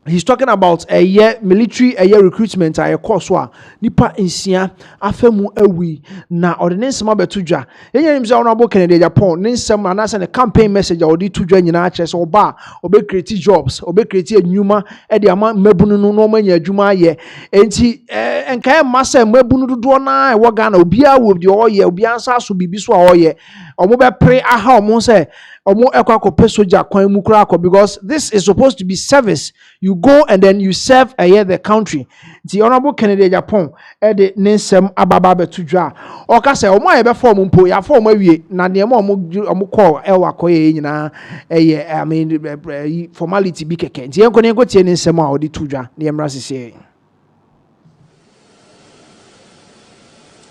Speaker 1: He's talking about military recruitment course wa nipa insia afemu ewi na ordinance ma betudwa yenye nimse Honorable Kennedy Japan ninsem anasa ne campaign message odi tudwa nyina a kyerese oba obe create jobs obe create enwuma e de ama mabunu no no manya adwuma ye enti enkae masa mabunu dodo na e wo Ghana obia wo de oye obia nsa so bibi so a oye omo be pre aha omo say omo ekwa soja kwan mu kura because this is supposed to be service. You go and then you serve the country. The Honorable Kennedy Japan de ninsem ababa betudwa o ka say omo ayebe form mpo ya form awie na de omo call ewa koye nyina I mean formality bi keke nti enko ne tie ninsem a odi tudwa na yemra sese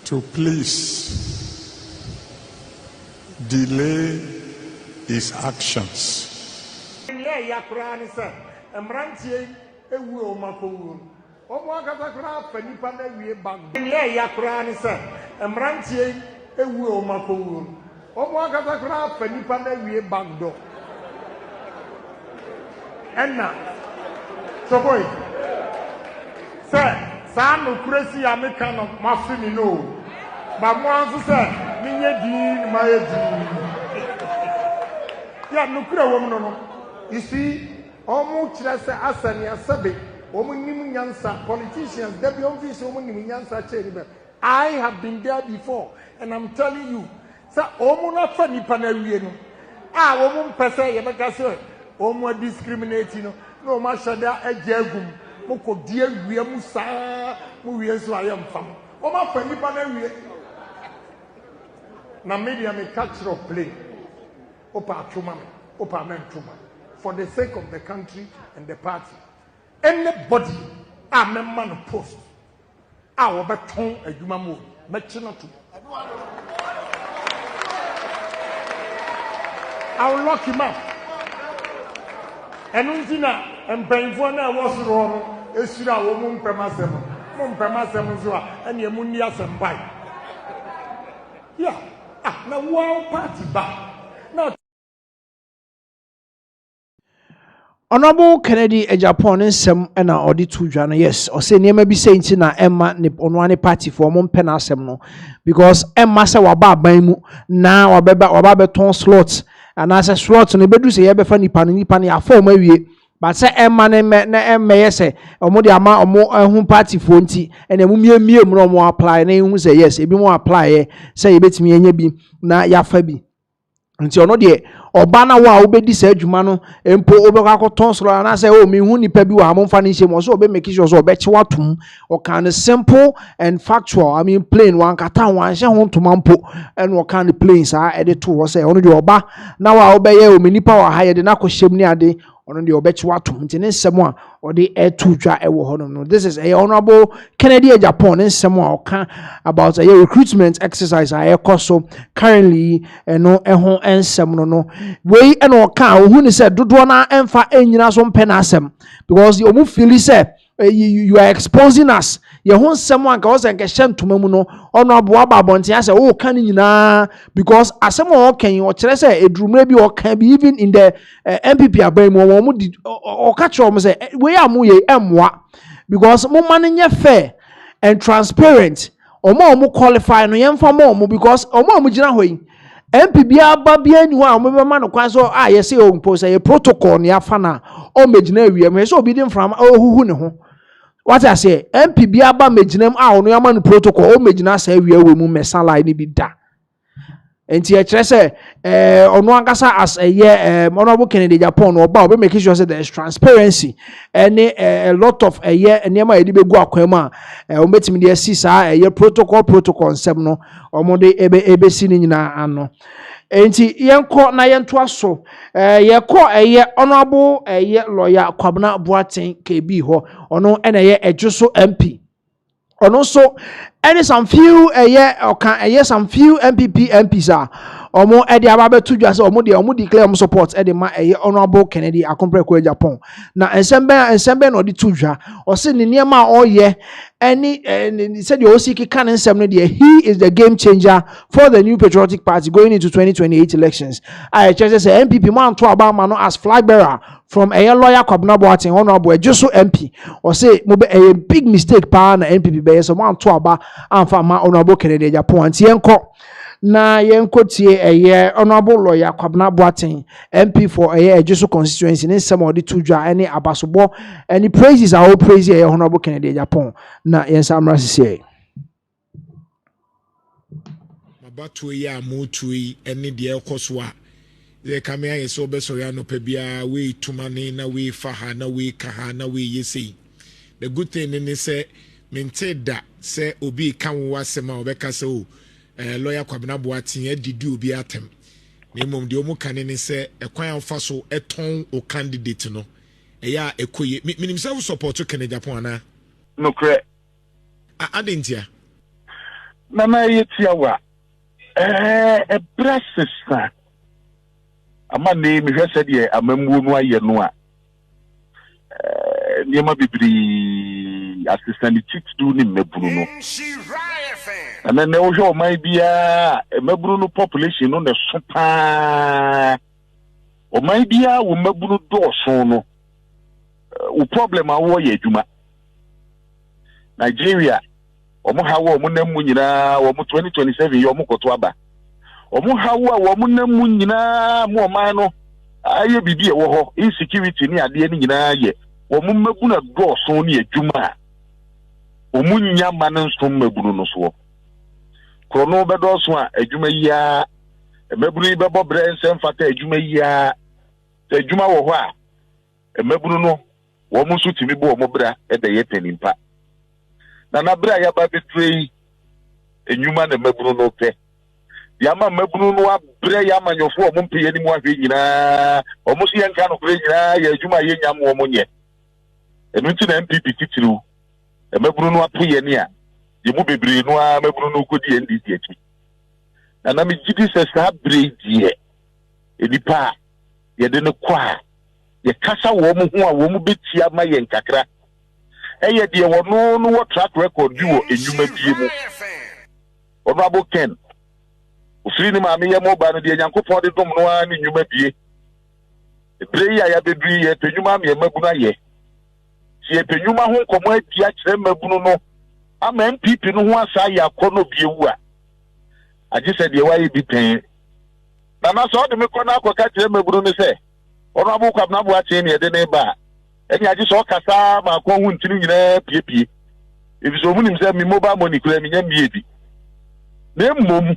Speaker 2: to please delay his actions.
Speaker 5: Emrantie ewu o makowu omo akata kra fanipa na wie bag ye yakra ni se emrantie ewu o makowu omo akata kra fanipa na wie bag do enna so boy se sa no kuresi ya meka no mafini no ba mo anso se minye di ma ye di ya no kura wo no you see Omu chirase asani asabe omu nimu nyansa politicians debi office omu nimu nyansa cheribe. I have been there before and I'm telling you sa omu na fa nipa na wie no omu mpese ye beka se omu discriminate no no ma shada agagum moko die wie mu sa mu wie so ayam fam omu fa nipa na wie na media me catch up play opa atuma opa mentuma for the sake of the country and the party. Anybody a member of post, I will bet on a human move. I will lock him up. And Untina and Benfona was wrong. Esura woman permasem, Mum permasem, and Yamunia Sampai. Yeah, now wow party back. Now
Speaker 1: Honorable Kennedy Japan nsem na odi tudwa no yes o say niam bi say nti na emma ne onwane party for mo mpena asem no because emma say waba aban mu na waba beton slot and as a slot no bedu say ye befa nipa no afọ ma wie but say emma ne emma yes omo de ama omo hu party for nti ene mu mie mu no mo apply na hu say yes ebi mo apply say ye betimi enya bi na yafa bi nti ono de obana wa obedi sa adwuma no empo obekwa koton soro na say o me hu nipa bi wa amfa ne hyem so obe make sure so obechi watum o kan simple and factual I mean plain wan kata wan hye ho ntoma mpo en o kan plain sa e de to wo say ono de oba na wa obeye o me nipa wa ha ye de na ko hyem ni ade ono de obechi watum nti ne nsem a odi etu twa ewo ho no. This is a honorable Kennedy Japan nsem a oka about a recruitment exercise a ekoso currently no eho ensem no we and oka who ni said dodo na emfa enyina so mpe na asem because you feel say you are exposing us ye ho nsem anka wo se nke hye ntoma mu no ono aboa ba bonte ase wo ka ni nyina because asem o kan o kire say edurumre bi o kan bi even in the MPP abai mu wo mu di o ka kire o say we amu ye emwa because mo man nye fair and transparent omo qualify no yemfa mo because omo gina hoyi MPB aba bia ni wa omo be ma no kwan so yes o mpo say protocol ni afa na o megina awiem so obi din from ohuhu ne ho what I say MPB aba megina a ono ya ma no protocol o megina sa awie mu mesala ni bi da enti e kire say ono ankasa as honorable Kennedy Japan no ba obe make sure say there is transparency and a lot of enema e di be gu akwan mu a o betimi de asi sa protocol nsem no omo de ebe si ni nyina ano enti yenko na yento aso yekọ honorable lawyer Kwabena Boateng KB ho ono ene ejuso MP ono so any some few some few MPs are omo edi ababe to dwa say omo declare omo support edi ma honorable Kennedy Akomprekwe Japan na ensembe no di to dwa o se ne niam a oye any said you see kan ensem no de he is the game changer for the new patriotic party going into 2028 elections. I just say MPP man to Obama no as flag bearer from a lawyer Kwabena Boateng honorable just MP or say mo be a big mistake pa na MPP be so man to Aba amfa ma honorable Kennedy Japan ti enko na yenko tie honorable lawyer Kwabena Boateng MP for just constituency in some of the two dwa any abasobo any praises are all praise honorable Kennedy Japan na yensa amra sisi
Speaker 6: mabato ya motui ene de ekoso a ze kamea yeso beso ya no pebia we tumane na we faha na we kaha na we yesi the good thing ni say menteda say obi kan wo asema obeka say o lawyer Kwabena Boateng adidi obi atem na mom de omu kan ni say ekwan afa so eton o candidate no eya ekoye minim say support Kennedy Japan na
Speaker 7: no kre
Speaker 6: adentia
Speaker 7: mama yetia wa brasista ama ne mi hwese de amambu no aye no a niema bibiri assistant chief do ni meburu no ana ne wo hwe o mai bia meburu no population no ne so pa o mai bia wo meburu do so no o problem awo ye adwuma Nigeria omo hawo omo namu nyina omo 2027 yo omo koto aba omo hawo omo namu nyina mo man no aye bibi e wo ho insecurity ni ade ni nyina ye omo mabu na do so ni adwuma omo nya man nso mabunu no so krono be do so a adwuma ya mabunu be bo bre nsem fata adwuma ya adwuma wo ho a mabunu no wo mo so timi bo omo bra e de ye tanimpa na bra ya ba betray enyuma na mabunu no pe ya ma mabunu no abre ya manyofo o mpe ye ni mu ahwe nyina o mo si yenka no kure nyina ya ejuma ye nyam wo mo nye enu ti na MPP titiru mabunu no apo ye ni a ye mu bebre no a mabunu no kodi NDC achi na mi gidi se sa bre die enipa ye de ne kwa ye kasa wo mo ho a wo mo betia ma ye nkakra eye de wono no wo track record bi wo enyuma bie mu honorable Ken ofiri ni ma me ye mo ba no de Nyankopon de dom no a ni enyuma bie prayer ya bedri ye penyuma me mabunu aye si e penyuma ho nkomo adia kire mabunu no ama MPP no ho asa ya kono bie wu a agi se de waye bi pen na so de me kono akoka kire mabunu no se honorable Kwabena Boateng ne de ne ba enya agi so kasa ma ko hu ntini nyina piepie ebiso mu nim se mi mobile money kura mi nya miedi na mmom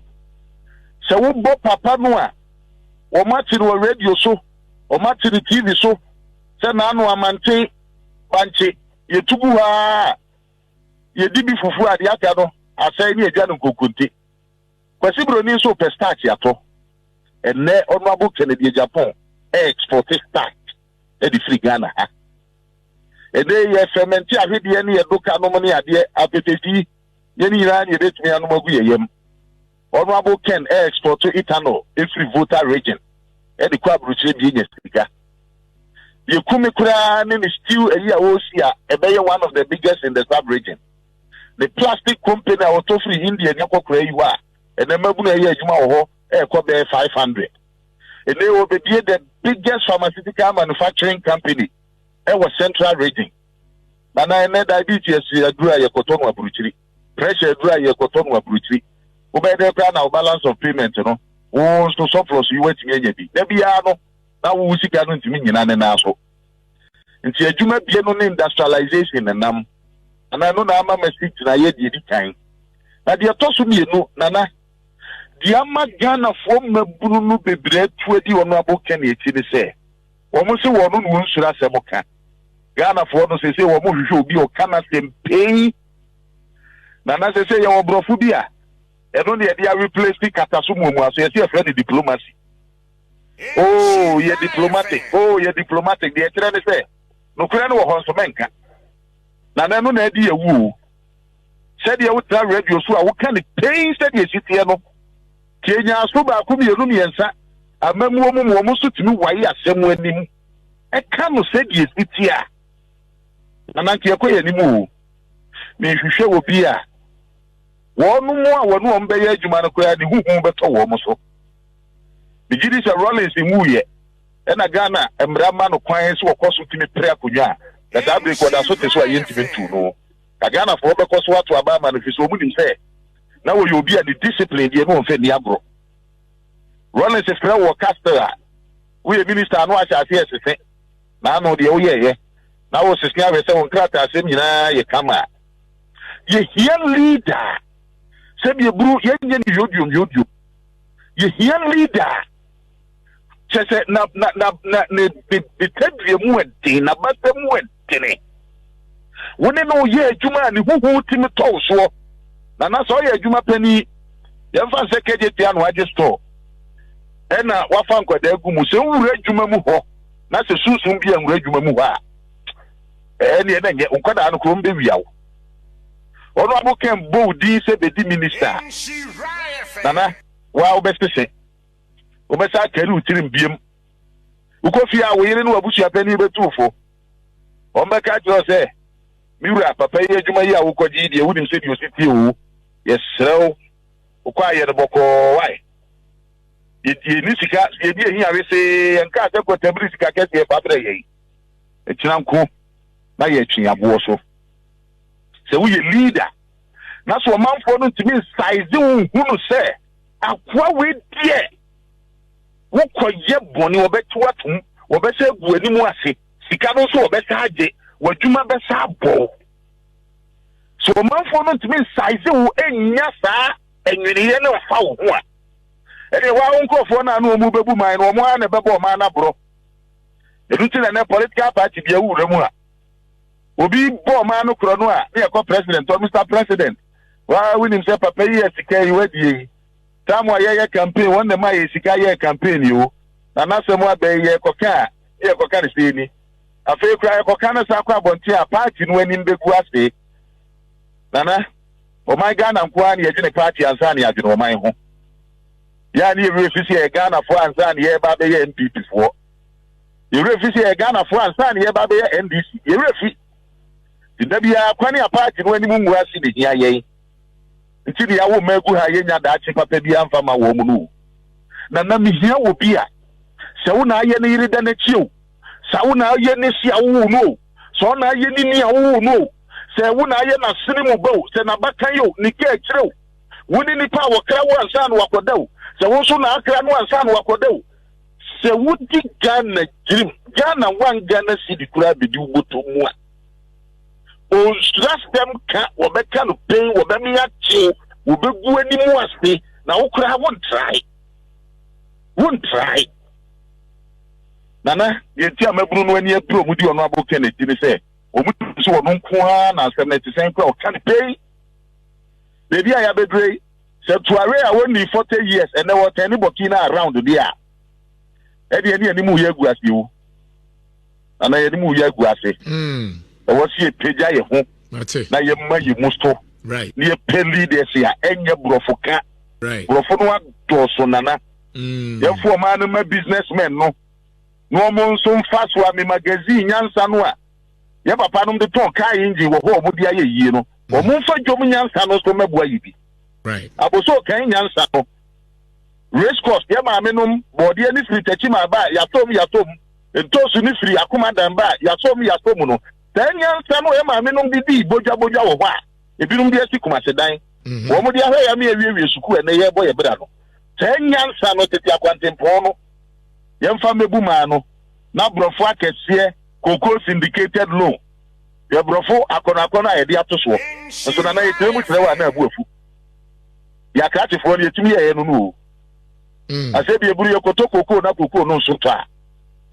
Speaker 7: se wo bo papa no a o mati no radio so o mati no TV so se na anu amante banche ye tubu ha ye dibi fufu ade aka no asai ni agya no kokonte kwasi broni so per starch ato enne honorable Kennedy Japan export starch e di free Ghana ha ene ye fermenti ahwede ne ye doka no ne ade apeteti ye ni ran ye betumi anu magu ye yem honorable Ken export to ethanol every voter region e di kwa bruche bi nye sika ye kumi kura ne still a year osia e be one of the biggest in the sub region. The plastic company out of free India nyakokura yiwa and the mabu na ye adwuma wo ho e be 500 and they will be the biggest pharmaceutical manufacturing company in was central region na na diabetes adura ye kotono aburuchiri pressure adura ye kotono aburuchiri wo be dey plan na balance of payment no wo so surplus you wetimi anya bi na bia no na wo sika no ntimi nyina ne na so nti adwuma bie no ne industrialization nam ana no na ama message na ye di kan na de to so mienu nana di ama Ghana fo mabunu no bebre tuadi wono aboka na eti ne se wo mo se wono no nsura se mo ka Ghana fo no se wo mo hwehwe obi o kana sempei nana se ye wo brofu bia e no de dia replace kataso mu aso ye se friend diplomacy oh ye diplomatic de etre ne se no kura no wo honso menka na no na edi ewu said ye would radio so a wo kan pain said ye sitie no Kenya so ba ku mienu miensa amamu mo so timi waye asem anim e ka no said ye sitie a na nke ekoye nimu me hwehwe obi a wonu mo a wonu ombe ye adwuma no koya ne huhu beto wo mo so bigidi se Rollins mu ye e na Ghana emra ma no kwan so wokoso timi pre akonwa that abri ko da so te so ayentimi ntu no Ghana for be koso ato aba ma no fi so mu nim se na wo yobi a the discipline ye no mfe ni agro Rollins is friend wo caster we minister no acha afi esese na no de wo ye na wo sisia we se won krata asem nyina ye kama ye here leader se bi bru ye nye ni yodio ye here leader chese na ne tedwe mu edi na bata mu edi woni no ye adwuma ni huhu timi to so na so ye adwuma pani ye fa se keje tia no age store ena wafa nkwada agu mu se nwura adwuma mu ho na se susum bia nwura adwuma mu ho a ene na nye nkwada no krom be wiawo ono aboken bodi se be di minister nana wa obesese obesa kari utirim biem ukofia wo yire no abusu apani betufo ombeka jo se miura papa ye adwuma yi a wokoji de wudim se dio siti o yesrew ukwa ye de boko wai ye ni sika ye bi ehin awe se enka se ko tabri sika kese e pabre ye etinanko na ye twi abo so se wo ye leader na so manfo no ntimi size hunu se akwa we die wo koye boni wo betu atum wo be se gu animu ase sika no so wo be sa age wadwuma be sa bo so manfo no ntimi size wo enya sa enwiriye ne fa wo ho a ene wa nkofo na no mu bebu man no mo na bebo man na bro eduti na political party bia wura mu a obi bo man no kro no a na yakọ president or Mr. President wa winim se papa yi sika yi wadie tamu ye campaign wonde ma ye sika ye campaign yo na nasemu abe ye koka ne se ni afi kura ye koka na sa kwa bonti a party no anim begu ase nana o my Ghana nkwa na ye gine party ansa na ya gine o my ho ya ni refisi ye Ghana fo ansa na ye ba be ye MPP fo ye refisi ye Ghana fo ansa na ye ba be ye NDC ye refi ndabia kwani a party no anim ngu ase ni hia ye nti ni yawo magu ha yenya da achi papa bi amfa ma wo mu no na mihia wo bia se wo na aye ne yire da na chiu sa wo na aye ne sia wo no so na aye ni awo no se wo na aye na sini mu bo se na bakan yo ni ke kirew wo ni pa wo kra wo ansa no wakodaw se wo so na akra no ansa no wakodaw se wo di Ghana jirim Ghana wan Ghana sidi kura bi di woto mu a o stress them ka wo be ka no pain wo be me achi wo be gu ani mu ase na wo kura won try nana yeti amabru no ani aduro mu di ono abo Kennedy ni say omu so wono nko ha na 70% kwa o kan pay baby aya bedre se tuare a woni 40 years and there was any Burkina around there e de ani mu yagu ase wo ana ye mu yagu ase e wo sie peja ye ho na ye ma ye musto
Speaker 6: right
Speaker 7: ni e peli de se a enye brofoka
Speaker 6: right
Speaker 7: brofo no adoso nana ye fo ma no ma businessmen no mo nso mfa so a me magazine nyansa no a ye papa no de ton kai engine wo ho mo dia ye yie no o mo mfa dwom nyansa no so mabua yi bi
Speaker 6: right
Speaker 7: aboso kan nyansa no race course ye ma me no body ani free tachi ma ba ya tom entosu ni free akoma dan ba ya tom no tan nyansa no ye ma me no di boja wo ho a ebinum de asi kuma sedan wo mo dia hwe ya me awie suku e na ye boye bra no tan nyansa no tete akwantempo no yemfa mebu ma no na brofo akese Cocoa syndicated loan ye brofo akona ye de atoso so na yetemu kire wa na abu afu ya krati fo ne yetumi ye no no ase bi eburu ye koto cocoa na cocoa no so ta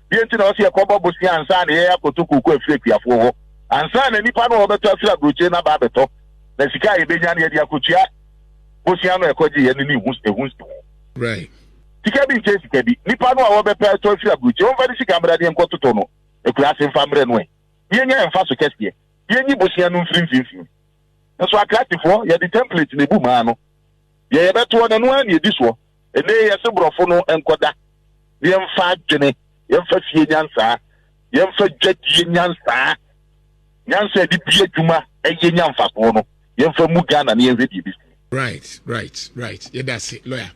Speaker 7: bi enti na o se ye ko bobo si ansa na ye akoto cocoa afire kuafo ho ansa na nipa no obeto afire abroche na ba beto na sika ye benya na ye de akotua bosia no ekoji ye ni ehun
Speaker 6: right
Speaker 7: sika bi nche sika bi nipa no a wo bepe to afire abroche on fa di sika mra de enkototo no ekurase mfamre no yenye mfa so kese yenyi bosia no mfimfimfim so akratifo ye the template na ebu ma no ye beto na no ani edi so ene ye se brofo no enkoda ye mfa dwene ye mfa fie nyansa ye mfa dwati nyansa nyansa di pie dwuma eye nyamfa so no ye mfa mu Ghana na ye hwedi bi
Speaker 6: right yeah that's it lawyer